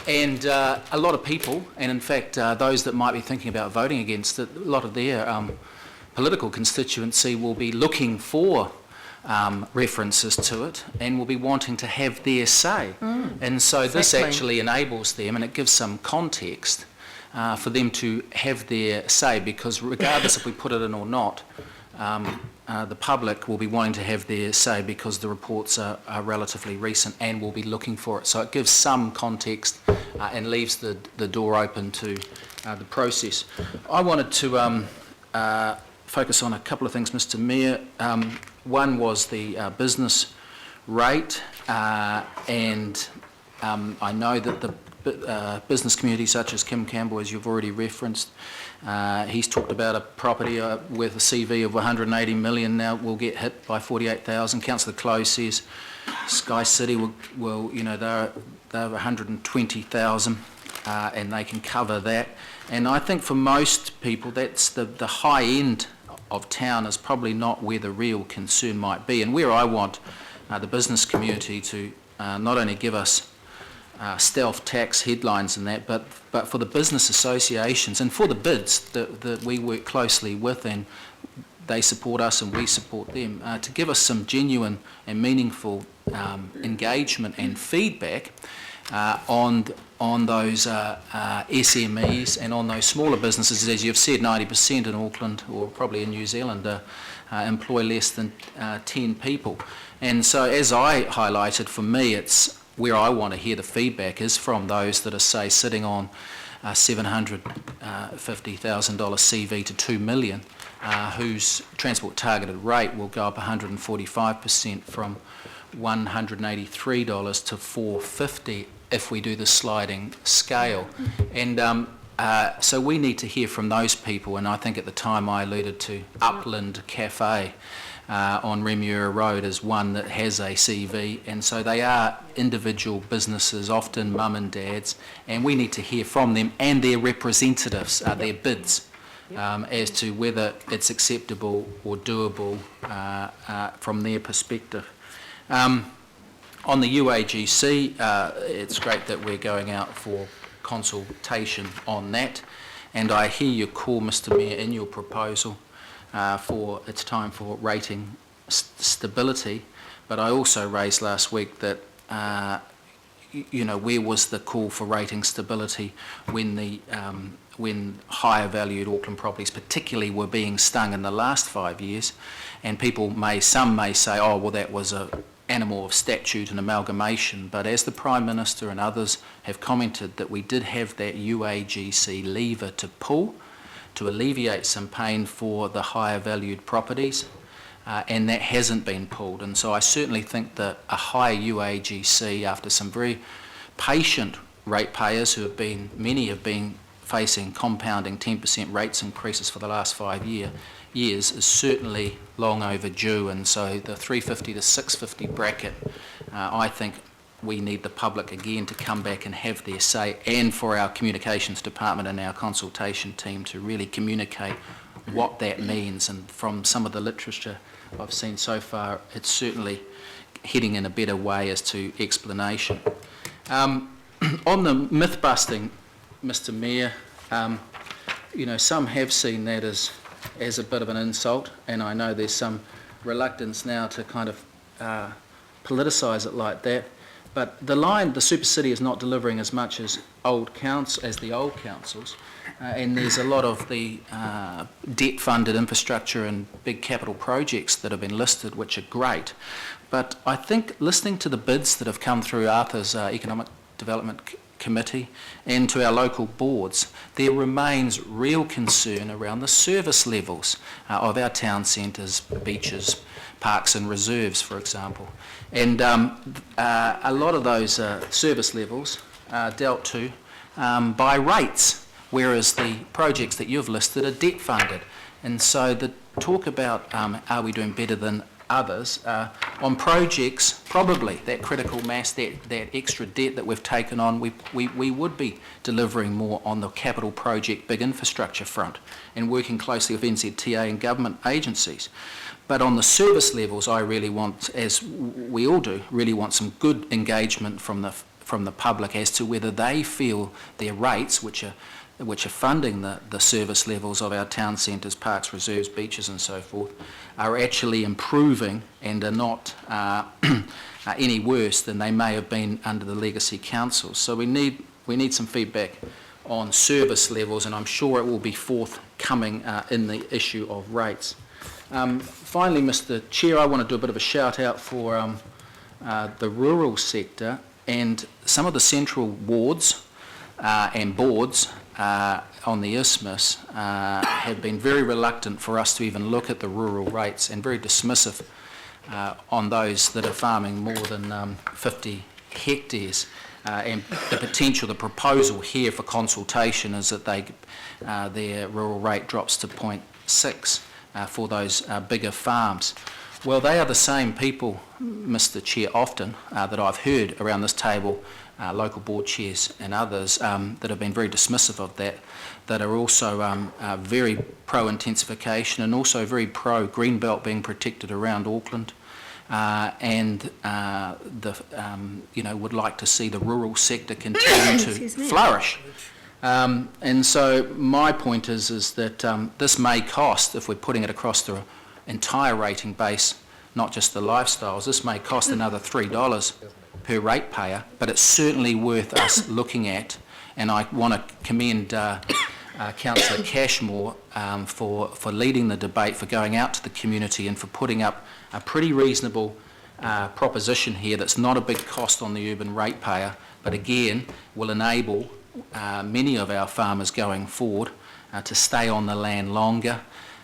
And a lot of people, and in fact those that might be thinking about voting against it, a lot of their political constituency will be looking for references to it and will be wanting to have their say. And so this actually enables them, and it gives some context for them to have their say, because regardless if we put it in or not, the public will be wanting to have their say because the reports are relatively recent and will be looking for it. So it gives some context and leaves the door open to the process. I wanted to focus on a couple of things, Mr. Mayor. One was the business rate, and I know that the business community such as Kim Campbell, as you've already referenced, he's talked about a property with a CV of 180 million now will get hit by 48,000. Councillor Close says Sky City will they're 120,000 and they can cover that. And I think for most people that's the high end of town is probably not where the real concern might be, and where I want the business community to not only give us stealth tax headlines and that, but for the business associations and for the bids that we work closely with, and they support us and we support them, to give us some genuine and meaningful engagement and feedback on those SMEs and on those smaller businesses. As you've said, 90% in Auckland, or probably in New Zealand, employ less than 10 people. And so, as I highlighted, for me, it's where I want to hear the feedback is from those that are, say, sitting on $750,000 CV to $2 million, whose transport targeted rate will go up 145% from $183 to $450 if we do the sliding scale. And so we need to hear from those people, and I think at the time I alluded to Upland Cafe on Remuera Road as one that has a CV, and so they are individual businesses, often mum and dads, and we need to hear from them and their representatives, their bids, as to whether it's acceptable or doable from their perspective. On the UAGC, it's great that we're going out for consultation on that, and I hear your call, Mr. Mayor, in your proposal for it's time for rating stability, but I also raised last week that where was the call for rating stability when higher valued Auckland properties particularly were being stung in the last 5 years, and some may say, oh well, that was a animal of statute and amalgamation, but as the Prime Minister and others have commented, that we did have that UAGC lever to pull to alleviate some pain for the higher valued properties, and that hasn't been pulled. And so I certainly think that a higher UAGC, after some very patient ratepayers many have been facing compounding 10% rates increases for the last 5 years, is certainly long overdue. And so the 350 to 650 bracket, I think we need the public again to come back and have their say, and for our communications department and our consultation team to really communicate what that means. And from some of the literature I've seen so far, it's certainly heading in a better way as to explanation. On the myth busting, Mr. Mayor, some have seen that as a bit of an insult, and I know there's some reluctance now to kind of politicise it like that. But the super city is not delivering as much as the old councils, and there's a lot of the debt-funded infrastructure and big capital projects that have been listed, which are great. But I think listening to the bids that have come through Arthur's Economic Development Committee and to our local boards, there remains real concern around the service levels of our town centres, beaches, parks and reserves, for example. And a lot of those service levels are dealt to by rates, whereas the projects that you've listed are debt funded. And so the talk about are we doing better than others on projects, probably that critical mass, that extra debt that we've taken on, we would be delivering more on the capital project big infrastructure front and working closely with NZTA and government agencies. But on the service levels, I really want, as we all do, really want some good engagement from the public as to whether they feel their rates, which are which are funding the service levels of our town centres, parks, reserves, beaches and so forth, are actually improving and are not any worse than they may have been under the legacy councils. So we need some feedback on service levels, and I'm sure it will be forthcoming in the issue of rates. Finally, Mr Chair, I want to do a bit of a shout out for the rural sector, and some of the central wards and boards on the isthmus have been very reluctant for us to even look at the rural rates, and very dismissive on those that are farming more than 50 hectares. And the proposal here for consultation is that their rural rate drops to 0.6 for those bigger farms. Well, they are the same people, Mr Chair, often that I've heard around this table, local board chairs and others that have been very dismissive of that are also very pro-intensification and also very pro-greenbelt being protected around Auckland. And would like to see the rural sector continue to flourish. And so my point is that this may cost, if we're putting it across the entire rating base, not just the lifestyles, this may cost another $3 per ratepayer, but it's certainly worth us looking at. And I want to commend Councillor Cashmore for leading the debate, for going out to the community and for putting up a pretty reasonable proposition here that's not a big cost on the urban ratepayer, but again will enable many of our farmers going forward to stay on the land longer,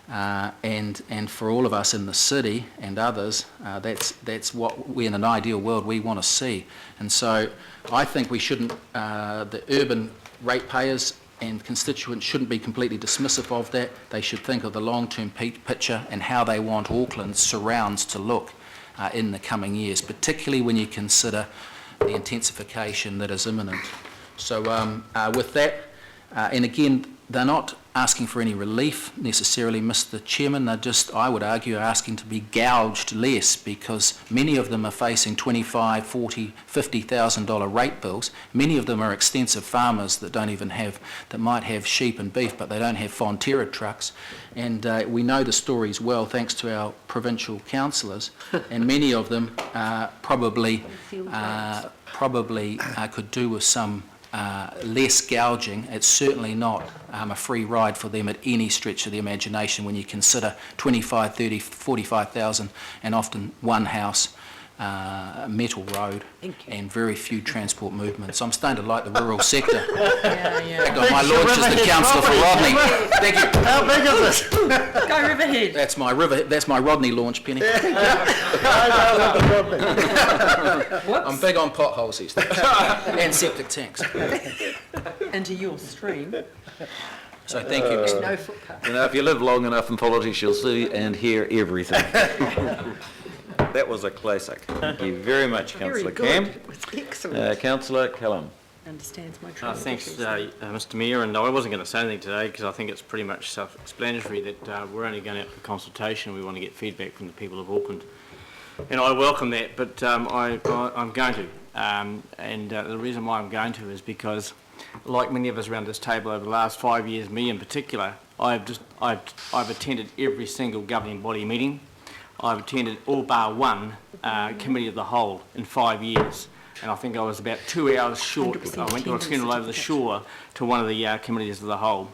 and for all of us in the city and others, that's what we, in an ideal world, we want to see. And so I think we shouldn't, the urban ratepayers and constituents shouldn't be completely dismissive of that. They should think of the long-term picture and how they want Auckland's surrounds to look in the coming years, particularly when you consider the intensification that is imminent. So with that, and again, they're not asking for any relief necessarily, Mr Chairman, they're just, I would argue, asking to be gouged less, because many of them are facing $25,000, $40,000, $50,000 rate bills. Many of them are extensive farmers that don't even have, that might have sheep and beef, but they don't have Fonterra trucks. And we know the stories well, thanks to our provincial councillors, and many of them probably could do with some less gouging. It's certainly not a free ride for them at any stretch of the imagination when you consider 25, 30, 45,000 and often one house, metal road, and very few transport movements. I'm starting to like the rural sector. My launch is the councillor for Rodney. Thank you. How big is it? Go Riverhead. That's my Rodney launch, Penny. I'm big on potholes these days and septic tanks. Into your stream. So thank you, Mr. No footpath. If you live long enough in politics, you'll see and hear everything. That was a classic. Thank you very much, Councillor Cam. It was excellent. Councillor Callum. Understands my trouble. Thanks, Mr Mayor, and I wasn't going to say anything today because I think it's pretty much self-explanatory that we're only going out for consultation. We want to get feedback from the people of Auckland, and I welcome that, but I'm going to, and the reason why I'm going to is because, like many of us around this table over the last 5 years, me in particular, I've attended every single governing body meeting. I've attended all bar one committee of the whole in 5 years, and I think I was about 2 hours short. I went to a funeral over the shore to one of the committees of the whole,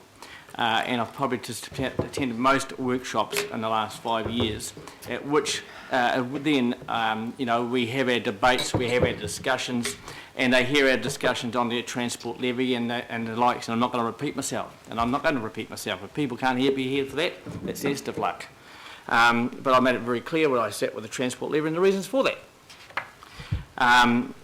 and I've probably just attended most workshops in the last 5 years, at which then we have our debates, we have our discussions, and they hear our discussions on the transport levy and the likes, and I'm not going to repeat myself, If people can't be here for that, it's their stiff luck. But I made it very clear when I sat with the transport levy and the reasons for that, and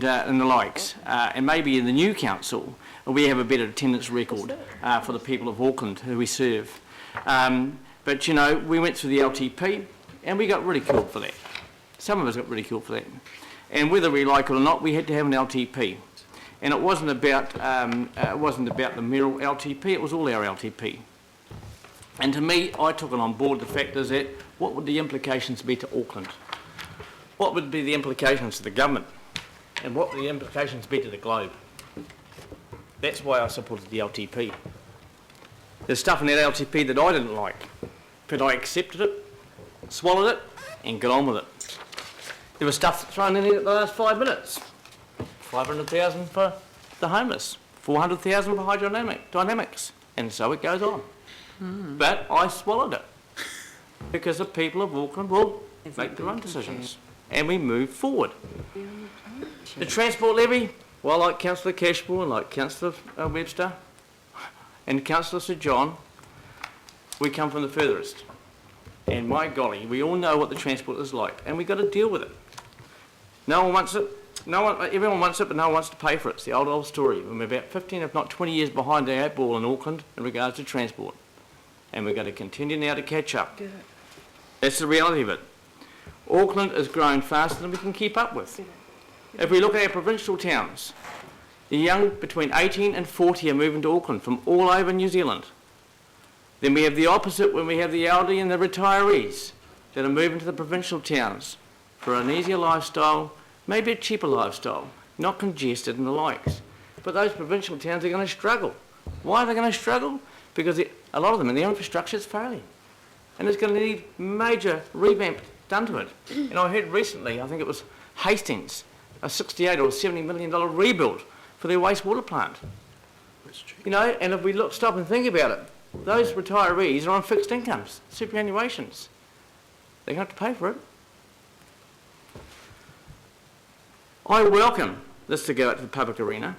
the likes. And maybe in the new council we have a better attendance record for the people of Auckland who we serve. But we went through the LTP and we got ridiculed for that. Some of us got ridiculed for that. And whether we like it or not, we had to have an LTP. And it wasn't about the mayoral LTP, it was all our LTP. And to me, I took it on board the fact is that what would the implications be to Auckland? What would be the implications to the government? And what would the implications be to the globe? That's why I supported the LTP. There's stuff in that LTP that I didn't like, but I accepted it, swallowed it, and got on with it. There was stuff thrown in there at the last 5 minutes. 500,000 for the homeless, 400,000 for hydrodynamics, and so it goes on. But I swallowed it because the people of Auckland will make their own decisions, and we move forward. The transport levy, well, like Councillor Cashmore and like Councillor Webster and Councillor Sir John, we come from the furthest. And my golly, we all know what the transport is like, and we've got to deal with it. No one wants it. Everyone wants it, but no one wants to pay for it. It's the old story. We're about 15, if not 20 years behind the 8 ball in Auckland in regards to transport. And we're going to continue now to catch up. That's the reality of it. Auckland is growing faster than we can keep up with. If we look at our provincial towns, the young between 18 and 40 are moving to Auckland from all over New Zealand. Then we have the opposite when we have the elderly and the retirees that are moving to the provincial towns for an easier lifestyle, maybe a cheaper lifestyle, not congested and the likes. But those provincial towns are going to struggle. Why are they going to struggle? Because a lot of them, their infrastructure is failing. And it's going to need major revamp done to it. And I heard recently, I think it was Hastings, a $68 or $70 million rebuild for their wastewater plant. You know, and if we stop and think about it, those retirees are on fixed incomes, superannuations. They're going to have to pay for it. I welcome this to go out to the public arena,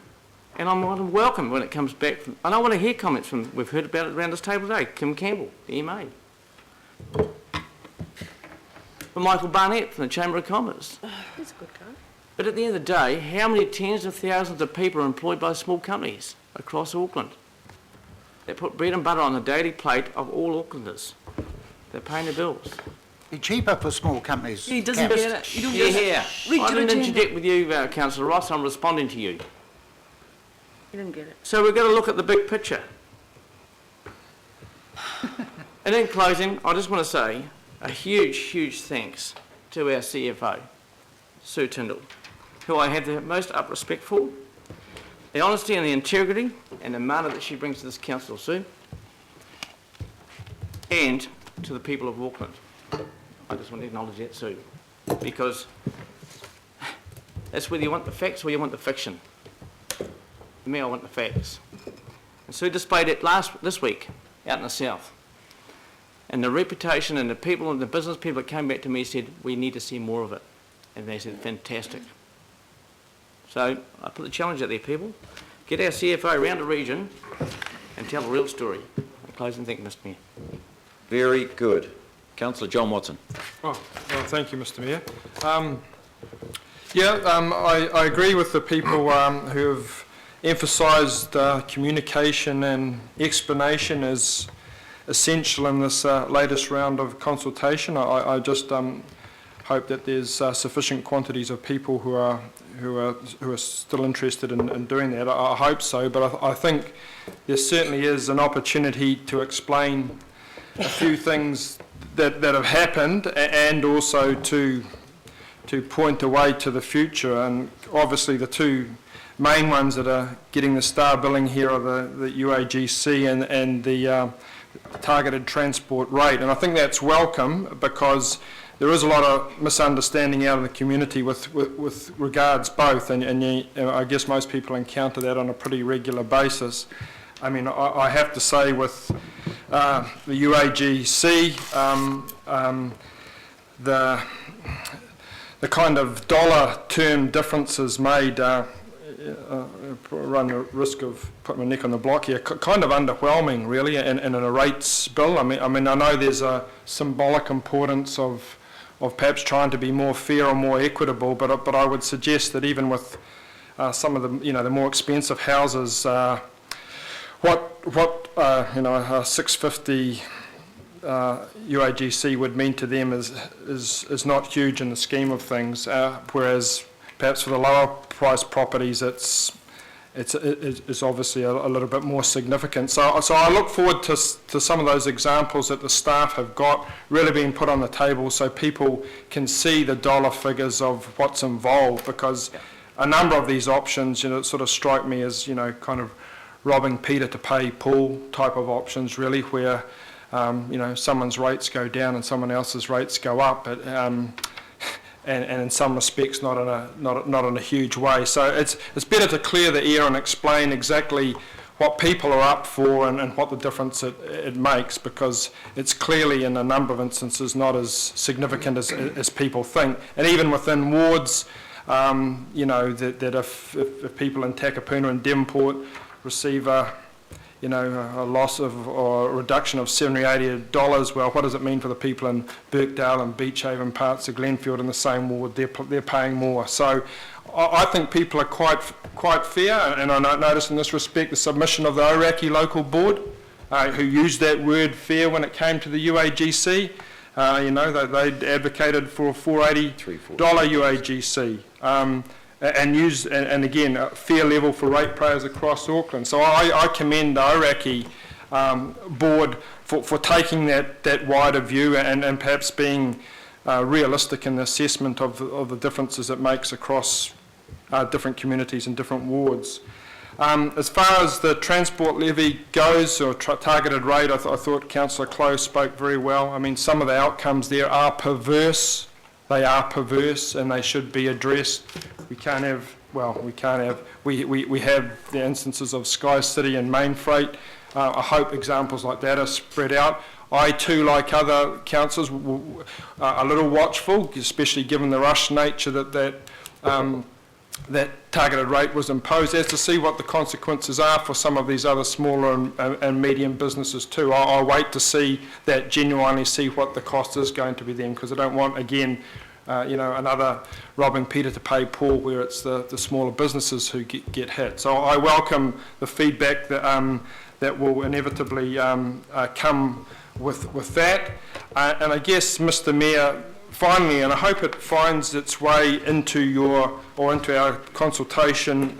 and I'm welcome when it comes back from, and I want to hear comments from, we've heard about it around this table today, Kim Campbell, the MA. From Michael Barnett from the Chamber of Commerce. He's a good guy. But at the end of the day, how many tens of thousands of people are employed by small companies across Auckland? They put bread and butter on the daily plate of all Aucklanders. They're paying their bills. Be cheaper for small companies. He doesn't get it. You don't get it. Yeah. I didn't interject with you, Councillor Ross. I'm responding to you. You didn't get it. So we've got to look at the big picture. And in closing, I just want to say a huge, huge thanks to our CFO, Sue Tyndall, who I have the most up respect for. The honesty and the integrity and the manner that she brings to this council, Sue, and to the people of Auckland. I just want to acknowledge that, Sue, because that's whether you want the facts or you want the fiction. For me, I want the facts. And Sue displayed it this week out in the south. And the reputation and the people and the business people that came back to me said, we need to see more of it. And they said, fantastic. So I put the challenge out there, people. Get our CFO around the region and tell the real story. In closing, thank you, Mr. Mayor. Very good. Councillor John Watson. Well, thank you, Mr. Mayor. I agree with the people who have emphasised communication and explanation as essential in this latest round of consultation. I just hope that there's sufficient quantities of people who are still interested in doing that. I hope so, but I think there certainly is an opportunity to explain a few things that have happened, and also to point the way to the future. And obviously the two main ones that are getting the star billing here are the UAGC and the targeted transport rate. And I think that's welcome, because there is a lot of misunderstanding out in the community with regards both, and I guess most people encounter that on a pretty regular basis. I mean, I have to say with the UAGC, the kind of dollar term differences made, run the risk of putting my neck on the block here, kind of underwhelming really in a rates bill. I mean, I know there's a symbolic importance of perhaps trying to be more fair or more equitable, but I would suggest that even with some of the the more expensive houses, what a 650 UAGC would mean to them is not huge in the scheme of things, whereas perhaps for the lower price properties it's obviously a little bit more significant. So I look forward to some of those examples that the staff have got really being put on the table, so people can see the dollar figures of what's involved, because a number of these options sort of strike me as kind of robbing Peter to pay Paul type of options, really, where someone's rates go down and someone else's rates go up, but and in some respects not in a huge way. So it's better to clear the air and explain exactly what people are up for and what the difference it makes, because it's clearly in a number of instances not as significant as people think. And even within wards, that if people in Takapuna and Devonport receive a loss of or a reduction of $70, $80, well, what does it mean for the people in Birkdale and Beachhaven, parts of Glenfield in the same ward? They're paying more. So I think people are quite fair, and I noticed in this respect the submission of the Ōrākei local board, who used that word fair when it came to the UAGC. They advocated for a $480 UAGC. And again, a fair level for ratepayers across Auckland. So I commend the Ōrākei board for taking that wider view and perhaps being realistic in the assessment of the differences it makes across different communities and different wards. As far as the transport levy goes, or targeted rate, I thought Councillor Close spoke very well. I mean, some of the outcomes there are perverse. They are perverse and they should be addressed. We have the instances of Sky City and Main Freight. I hope examples like that are spread out. I too, like other councillors, are a little watchful, especially given the rush nature that targeted rate was imposed, as to see what the consequences are for some of these other smaller and medium businesses too. I'll wait to see that, genuinely see what the cost is going to be then, because I don't want, again, another robbing Peter to pay Paul, where it's the smaller businesses who get hit. So I welcome the feedback that will inevitably come with that. And I guess, Mr. Mayor, finally, and I hope it finds its way into our consultation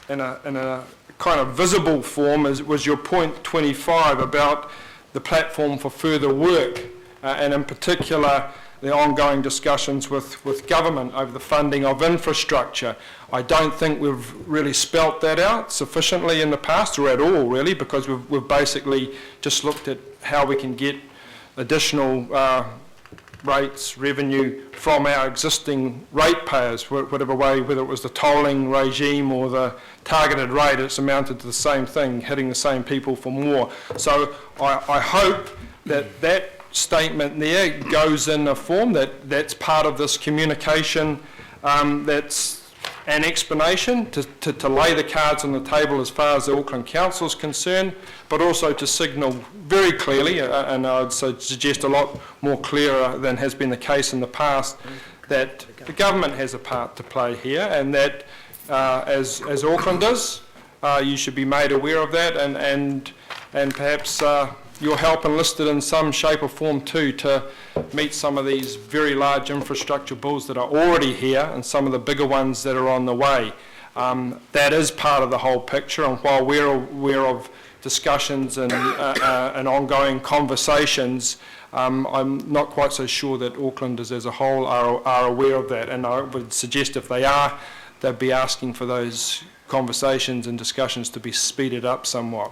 in a kind of visible form, was your point 25 about the platform for further work, and in particular the ongoing discussions with government over the funding of infrastructure. I don't think we've really spelt that out sufficiently in the past, or at all really, because we've basically just looked at how we can get additional rates, revenue from our existing ratepayers, whatever way, whether it was the tolling regime or the targeted rate, it's amounted to the same thing, hitting the same people for more. So I hope that statement there goes in a form that's part of this communication, that's an explanation to lay the cards on the table as far as the Auckland Council is concerned, but also to signal very clearly, and I'd suggest a lot more clearer than has been the case in the past, that the government has a part to play here, and that as Aucklanders, you should be made aware of that, and perhaps your help enlisted in some shape or form too, to meet some of these very large infrastructure bills that are already here and some of the bigger ones that are on the way. That is part of the whole picture, and while we're aware of discussions and ongoing conversations, I'm not quite so sure that Aucklanders as a whole are aware of that, and I would suggest if they are, they'd be asking for those conversations and discussions to be speeded up somewhat.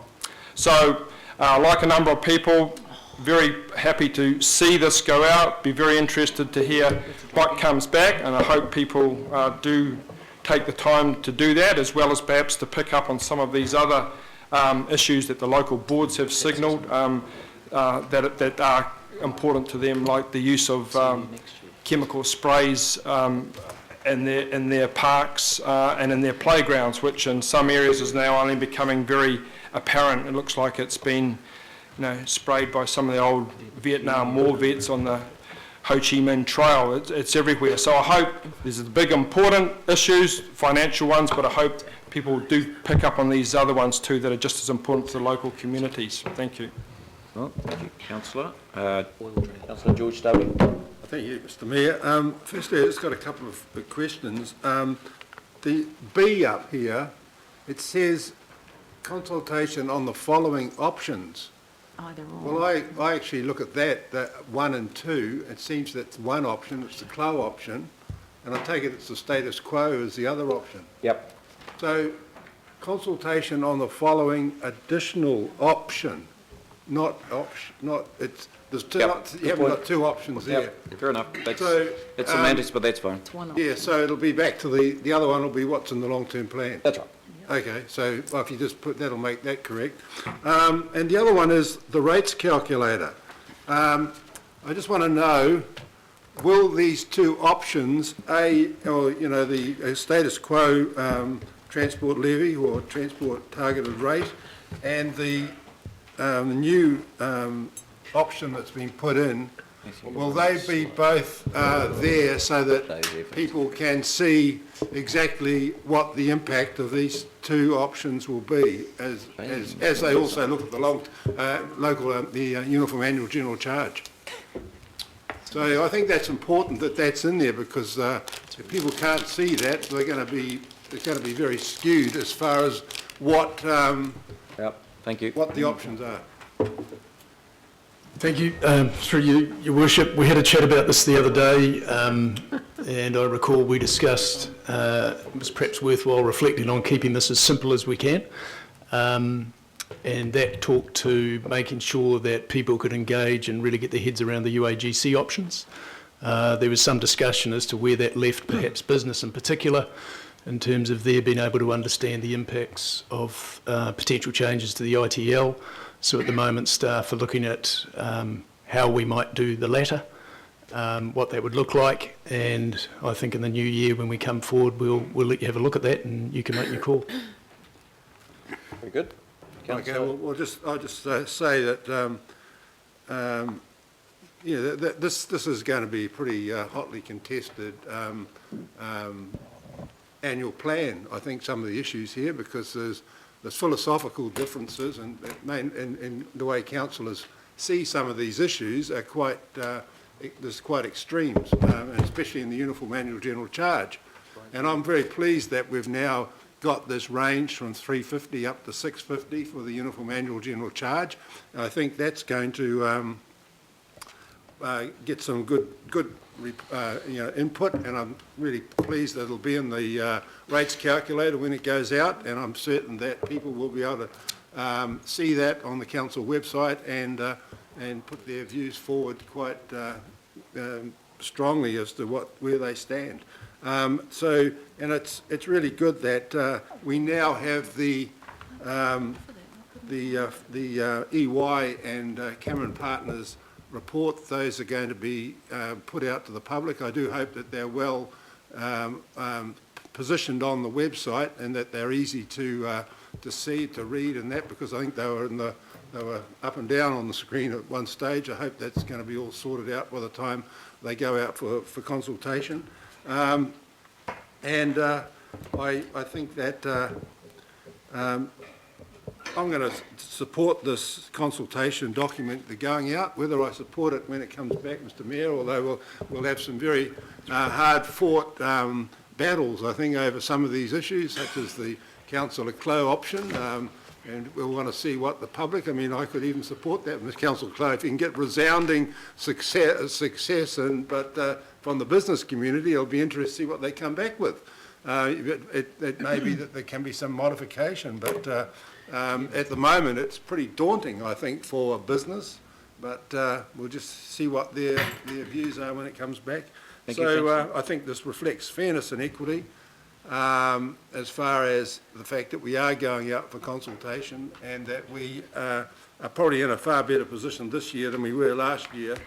So, like a number of people, very happy to see this go out, be very interested to hear what comes back, and I hope people do take the time to do that, as well as perhaps to pick up on some of these other issues that the local boards have signalled that are important to them, like the use of chemical sprays in their parks and in their playgrounds, which in some areas is now only becoming very apparent. It looks like it's been, sprayed by some of the old Vietnam War vets on the Ho Chi Minh Trail. It's everywhere. So I hope there's the big important issues, financial ones, but I hope people do pick up on these other ones too that are just as important to the local communities. Thank you. Well, thank you, Councillor. Councillor George Stokely. Thank you, Mr. Mayor. Firstly, I just got a couple of questions. The B up here, it says consultation on the following options. Either or. Well, I actually look at that 1 and 2. It seems that's one option, it's the CLO option, and I take it it's the status quo as the other option. Yep. So consultation on the following additional option, not option, not, it's, there's two, you haven't got two options there. Fair enough. That's, So, it's semantics, but that's fine. Yeah, so it'll be back to the other one will be what's in the long-term plan. That's right. Okay, so well, if you just put, that'll make that correct. And the other one is the rates calculator. I just want to know, will these two options, or, you know, the status quo transport levy or transport targeted rate, and the new option that's been put in, will they be both there so that people can see exactly what the impact of these two options will be as they also look at the uniform annual general charge? So I think that's important that that's in there, because if people can't see that, it's going to be very skewed as far as what thank you. What the options are. Thank you. Through you, Your Worship, we had a chat about this the other day, and I recall we discussed it was perhaps worthwhile reflecting on keeping this as simple as we can, and that talked to making sure that people could engage and really get their heads around the UAGC options. There was some discussion as to where that left perhaps business in particular, in terms of their being able to understand the impacts of potential changes to the ITL. So at the moment, staff are looking at how we might do the latter, what that would look like, and I think in the new year when we come forward, we'll let you have a look at that and you can make your call. Very good. Okay, well, I'll just say that this is going to be pretty hotly contested annual plan. I think some of the issues here, because there's philosophical differences and the way councillors see some of these issues are quite, there's quite extremes, and especially in the uniform annual general charge. And I'm very pleased that we've now got this range from 350 up to 650 for the uniform annual general charge. And I think that's going to get some good input, and I'm really pleased that it'll be in the rates calculator when it goes out, and I'm certain that people will be able to see that on the council website and put their views forward quite strongly as to where they stand. And it's really good that we now have the EY and Cameron Partners report. Those are going to be put out to the public. I do hope that they're well positioned on the website and that they're easy to see, to read, and that, because I think they were up and down on the screen at one stage. I hope that's going to be all sorted out by the time they go out for consultation. I think that I'm going to support this consultation document that's going out. Whether I support it when it comes back, Mr Mayor, although we'll have some very hard-fought battles, I think, over some of these issues, such as the Councillor Clough option, and we'll want to see what the public, I mean, I could even support that, Ms Councillor Clough, if you can get resounding success but from the business community, it'll be interesting to see what they come back with. It may be that there can be some modification, but at the moment it's pretty daunting, I think, for business, but we'll just see what their views are when it comes back. I think this reflects fairness and equity as far as the fact that we are going out for consultation, and that we are probably in a far better position this year than we were last year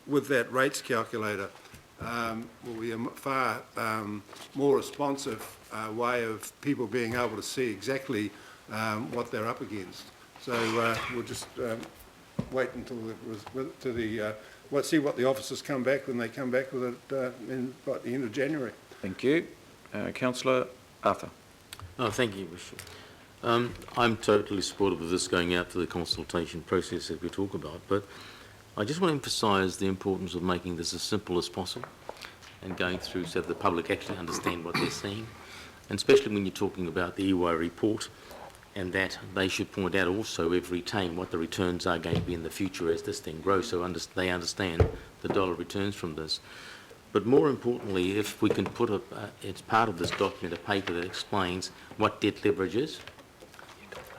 with that rates calculator. Will be a far more responsive way of people being able to see exactly what they're up against. So we'll just wait until see what the officers come back when they come back with it in about the end of January. Thank you. Councillor Arthur. Oh, thank you, Bishop. I'm totally supportive of this going out to the consultation process that we talk about, but I just want to emphasise the importance of making this as simple as possible and going through so that the public actually understand what they're seeing, and especially when you're talking about the EY report, and that they should point out also every time what the returns are going to be in the future as this thing grows, so they understand the dollar returns from this. But more importantly, if we can put it's part of this document, a paper that explains what debt leverage is,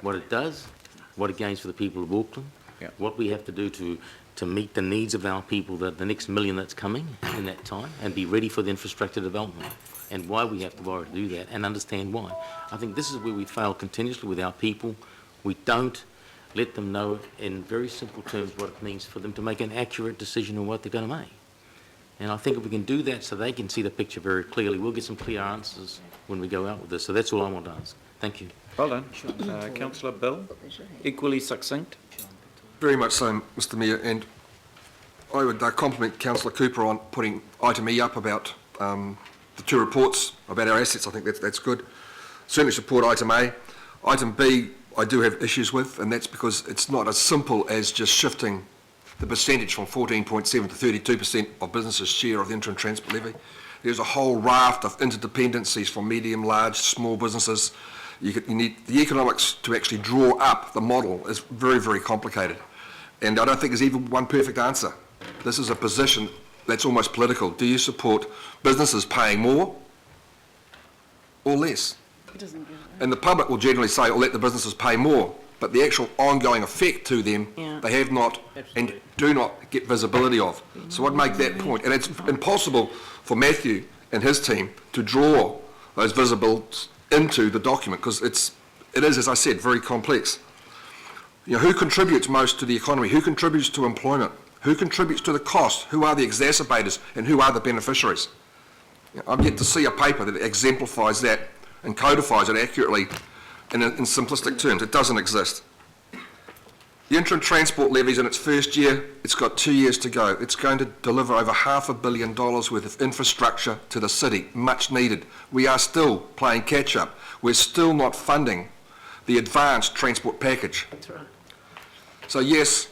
what it does, what it gains for the people of Auckland, what we have to do to meet the needs of our people, the next million that's coming in that time, and be ready for the infrastructure development, and why we have to borrow to do that, and understand why. I think this is where we fail continuously with our people. We don't let them know in very simple terms what it means for them to make an accurate decision on what they're going to make. And I think if we can do that so they can see the picture very clearly, we'll get some clear answers when we go out with this. So that's all I want to ask. Thank you. Well done. Councillor Bill, equally succinct. Very much so, Mr Mayor, and I would compliment Councillor Cooper on putting item E up about the two reports about our assets. I think that's good. Certainly support item A. Item B, I do have issues with, and that's because it's not as simple as just shifting the percentage from 14.7 to 32% of businesses' share of the interim transport levy. There's a whole raft of interdependencies from medium, large, small businesses. You need the economics to actually draw up the model is very, very complicated. And I don't think there's even one perfect answer. This is a position that's almost political. Do you support businesses paying more or less? And the public will generally say, well, let the businesses pay more, but the actual ongoing effect to them, they have not and do not get visibility of. So I'd make that point. And it's impossible for Matthew and his team to draw those visibles into the document because it is, as I said, very complex. You know, who contributes most to the economy? Who contributes to employment? Who contributes to the cost? Who are the exacerbators and who are the beneficiaries? You know, I've yet to see a paper that exemplifies that and codifies it accurately in simplistic terms. It doesn't exist. The interim transport levy is in its first year. It's got 2 years to go. It's going to deliver over $500 million worth of infrastructure to the city, much needed. We are still playing catch up. We're still not funding the advanced transport package. That's right. So yes,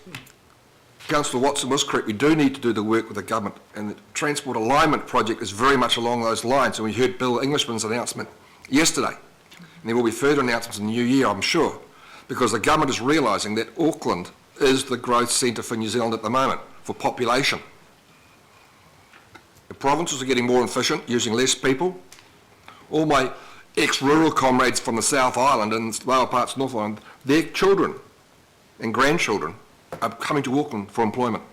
Councillor Watson was correct. We do need to do the work with the government, and the Transport Alignment Project is very much along those lines. And we heard Bill Englishman's announcement yesterday. And there will be further announcements in the new year, I'm sure, because the government is realising that Auckland is the growth centre for New Zealand at the moment, for population. The provinces are getting more efficient, using less people. All my ex-rural comrades from the South Island and lower parts of North Island, their children and grandchildren are coming to Auckland for employment.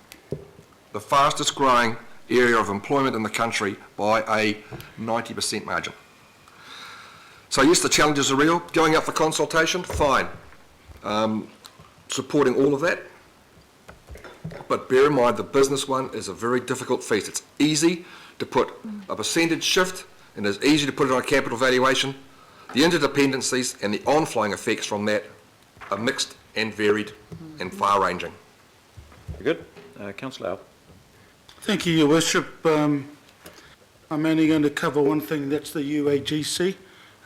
The fastest growing area of employment in the country by a 90% margin. So yes, the challenges are real. Going out for consultation, fine. Supporting all of that. But bear in mind the business one is a very difficult feat. It's easy to put a percentage shift and it's easy to put it on a capital valuation. The interdependencies and the on-flowing effects from that are mixed and varied and far-ranging. Very good. Councillor Alp. Thank you, Your Worship. I'm only going to cover one thing, that's the UAGC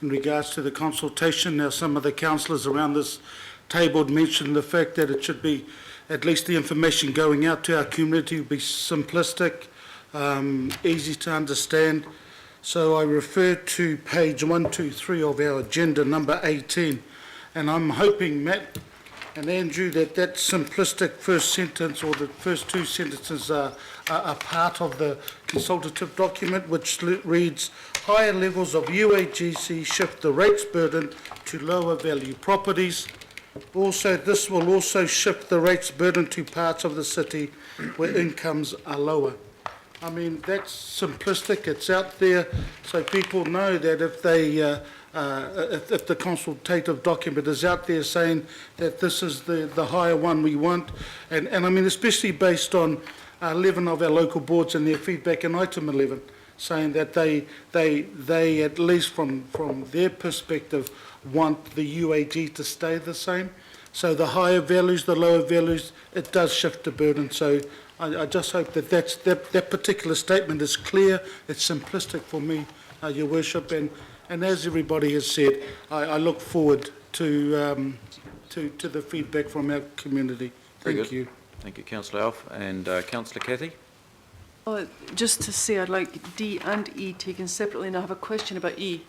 in regards to the consultation. Now, some of the councillors around this table had mentioned the fact that it should be, at least the information going out to our community, be simplistic, easy to understand. So I refer to page 123 of our agenda, number 18, and I'm hoping, Matt and Andrew, that simplistic first sentence or the first two sentences are part of the consultative document, which reads, higher levels of UAGC shift the rates burden to lower value properties. Also, this will also shift the rates burden to parts of the city where incomes are lower. I mean, that's simplistic, it's out there, so people know that if they, if the consultative document is out there saying that this is the higher one we want, and I mean, especially based on 11 of our local boards and their feedback in item 11, saying that they at least from their perspective, want the UAG to stay the same. So the higher values, the lower values, it does shift the burden. So I just hope that that particular statement is clear, it's simplistic for me, Your Worship, and as everybody has said, I look forward to the feedback from our community. Thank you. Thank you, Councillor Alf. And Councillor Cathy? Just to say, I'd like D and E taken separately, and I have a question about E.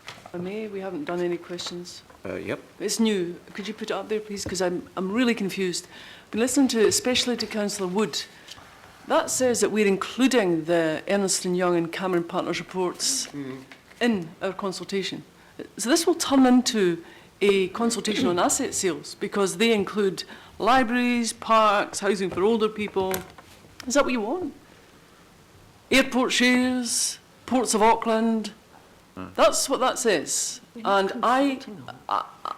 If I may, we haven't done any questions. Yep. It's new. Could you put it up there, please? Because I'm really confused. I've been listening to, especially to Councillor Wood, that says that we're including the Ernst & Young and Cameron Partners reports in our consultation. So this will turn into a consultation on asset sales because they include libraries, parks, housing for older people. Is that what you want? Airport shares, Ports of Auckland. That's what that says. And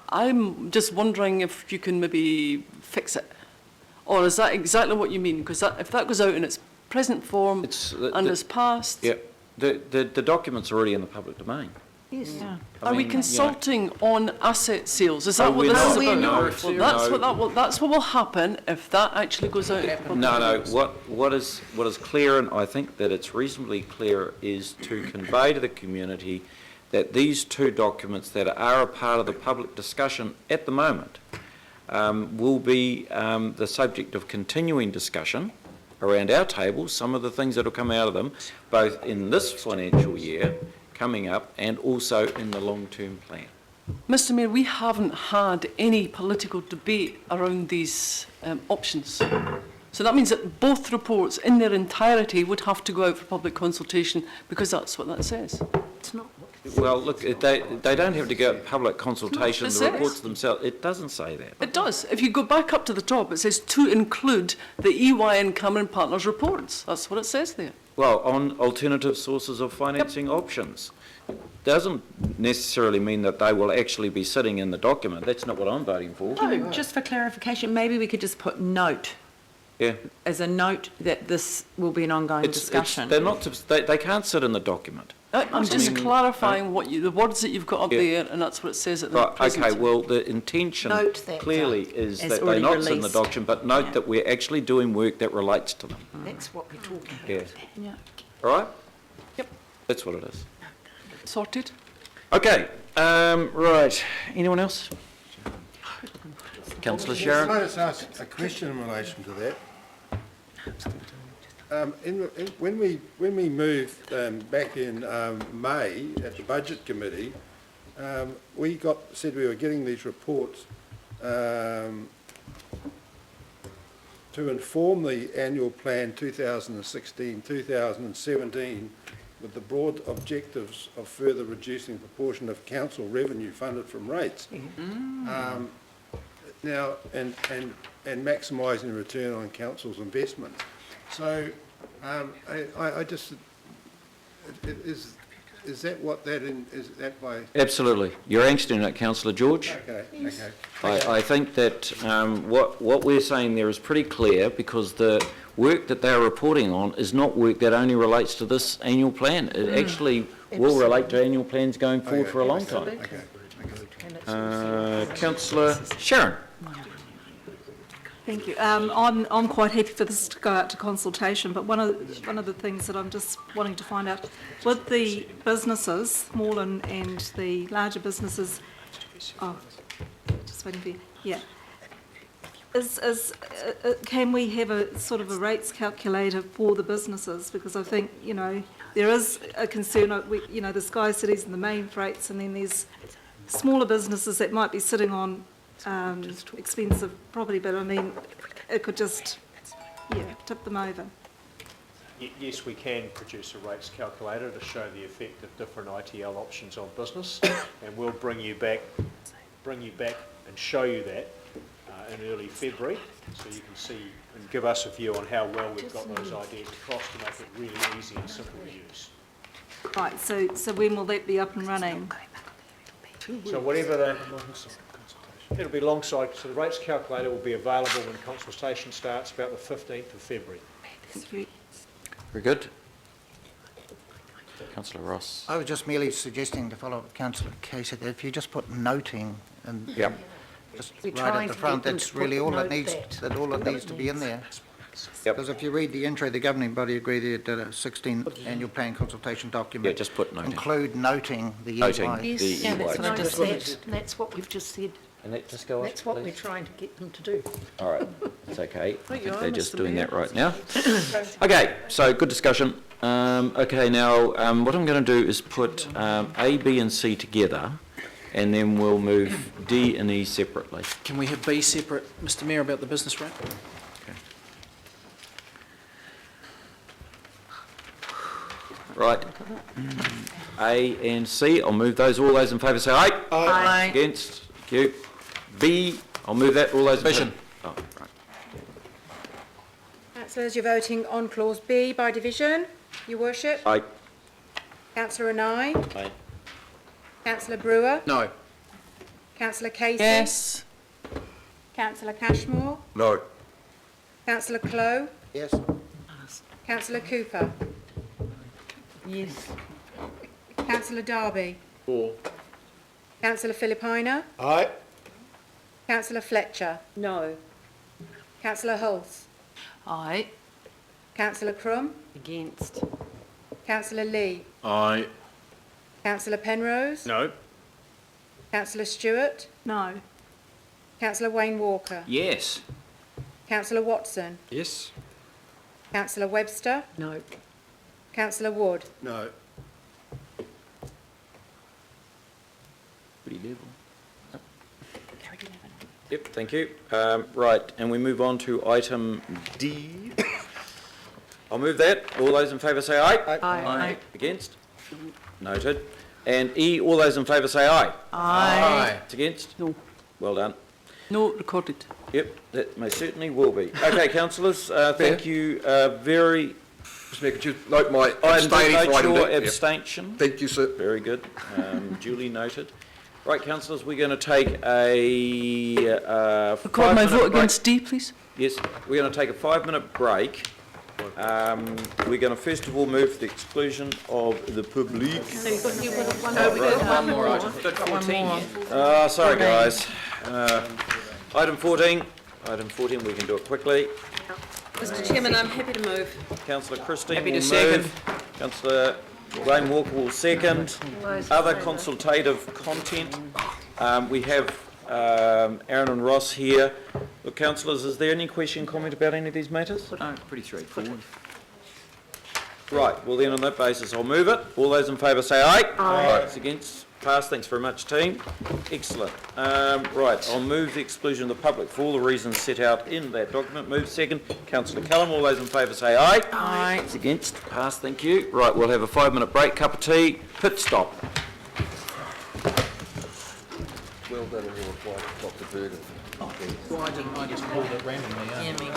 I'm just wondering if you can maybe fix it. Or is that exactly what you mean? Because if that goes out in its present form and is passed... Yeah, the document's already in the public domain. Yes. Yeah. Are we consulting on asset sales? Is that what this is about? Well, that's what will happen if that actually goes out. No. What is clear, and I think that it's reasonably clear, is to convey to the community that these two documents that are a part of the public discussion at the moment will be the subject of continuing discussion around our table. Some of the things that will come out of them, both in this financial year coming up and also in the long-term plan. Mr. Mayor, we haven't had any political debate around these options. So that means that both reports in their entirety would have to go out for public consultation because that's what that says. It's not. Well, look, they don't have to go to public consultation, the reports themselves. It doesn't say that. It does. If you go back up to the top, it says to include the EY and Cameron Partners reports. That's what it says there. Well, on alternative sources of financing options. Doesn't necessarily mean that they will actually be sitting in the document. That's not what I'm voting for. No, just for clarification, maybe we could just put note. Yeah. As a note that this will be an ongoing discussion. They're not. They can't sit in the document. I'm just clarifying the words that you've got up there, and that's what it says at the present. Okay, well, the intention clearly is that they're not sit in the document, but note that we're actually doing work that relates to them. That's what we're talking about. Yeah. All right? Yep. That's what it is. Sorted. Okay, right. Anyone else? Councillor Sharon? Can I just ask a question in relation to that? When we moved back in May at the Budget Committee, we said we were getting these reports to inform the annual plan 2016-2017 with the broad objectives of further reducing the proportion of council revenue funded from rates. Now, and maximising return on council's investment. So, I just, is that what that is that by? Absolutely. You're answering that, Councillor George. Okay. I think that what we're saying there is pretty clear because the work that they're reporting on is not work that only relates to this annual plan. It actually will relate to annual plans going forward for a long time. Councillor Sharon. Thank you. I'm quite happy for this to go out to consultation, but one of the things that I'm just wanting to find out, with the businesses, small and the larger businesses, just waiting for you, yeah. Can we have a sort of a rates calculator for the businesses? Because I think, there is a concern, the Sky Cities and the main freights, and then there's smaller businesses that might be sitting on expensive property, but I mean, it could just, tip them over. Yes, we can produce a rates calculator to show the effect of different ITL options on business, and we'll bring you back and show you that in early February, so you can see and give us a view on how well we've got those ideas across to make it really easy and simple to use. Right, so when will that be up and running? So whatever it'll be alongside, so the rates calculator will be available when consultation starts about the 15th of February. Very good. Councillor Ross. I was just merely suggesting, to follow up Councillor Casey, that if you just put noting and just right at the front, that's really all it needs. That all it needs to be in there. Because if you read the intro, the governing body agreed that a 16th annual plan consultation document. Yeah, just put noting. Include noting the noting EY. The EY. That's what I just said. That's what we've just said. And that just go up, That's what please. we're trying to get them to do. All right, it's okay. I think they're just doing that right now. Okay, so good discussion. Okay, now what I'm going to do is put A, B and C together, and then we'll move D and E separately. Can we have B separate, Mr Mayor, about the business rate? Right. A and C, I'll move those. All those in favour say aye. Aye. Against? Thank you. B, I'll move that. All those in favour? Oh, right. Councillors, you're voting on clause B by division. Your worship. Aye. Councillor Anai. Aye. Councillor Brewer. No. Councillor Casey. Yes. Councillor Cashmore. No. Councillor Clow. Yes. Councillor Cooper. Yes. Councillor Darby. For. Councillor Filipaina. Aye. Councillor Fletcher. No. Councillor Hulse. Aye. Councillor Crum. Against. Councillor Lee. Aye. Councillor Penrose. No. Councillor Stewart. No. Councillor Wayne Walker. Yes. Councillor Watson. Yes. Councillor Webster. No. Councillor Wood. No. Pretty level. Yep, thank you. Right, and we move on to item D. I'll move that. All those in favour say aye. Aye. Against? Noted. And E, all those in favour say aye. Aye. It's against? No. Well done. No, recorded. Yep, that most certainly will be. Okay, councillors, thank you very... Mr Mayor, could you note my I abstaining note for item D? your Yeah. abstention. Thank you, sir. Very good. Duly noted. Right, councillors, we're going to take a Record my 5-minute vote break. against D, please. Yes, we're going to take a 5-minute break. We're going to first of all move to the exclusion of the public. One more item. 14 yet. Sorry, guys. Item 14. Item 14, we can do it quickly. Mr Chairman, I'm happy to move. Councillor Christine Happy to will second. move. Councillor Wayne Walker will second. Other consultative content. We have Aaron and Ross here. Look, councillors, is there any question, comment about any of these matters? No, pretty straightforward. Right, well then on that basis I'll move it. All those in favour say aye. Aye. It's against. Pass. Thanks very much, team. Excellent. Right, I'll move the exclusion of the public for all the reasons set out in that document. Move second. Councillor Callum, all those in favour say aye. Aye. It's against. Pass. Thank you. Right, we'll have a 5-minute break, cup of tea, pit stop. Well done, Dr. Bergen. Well, I just pulled it randomly. Yeah, me.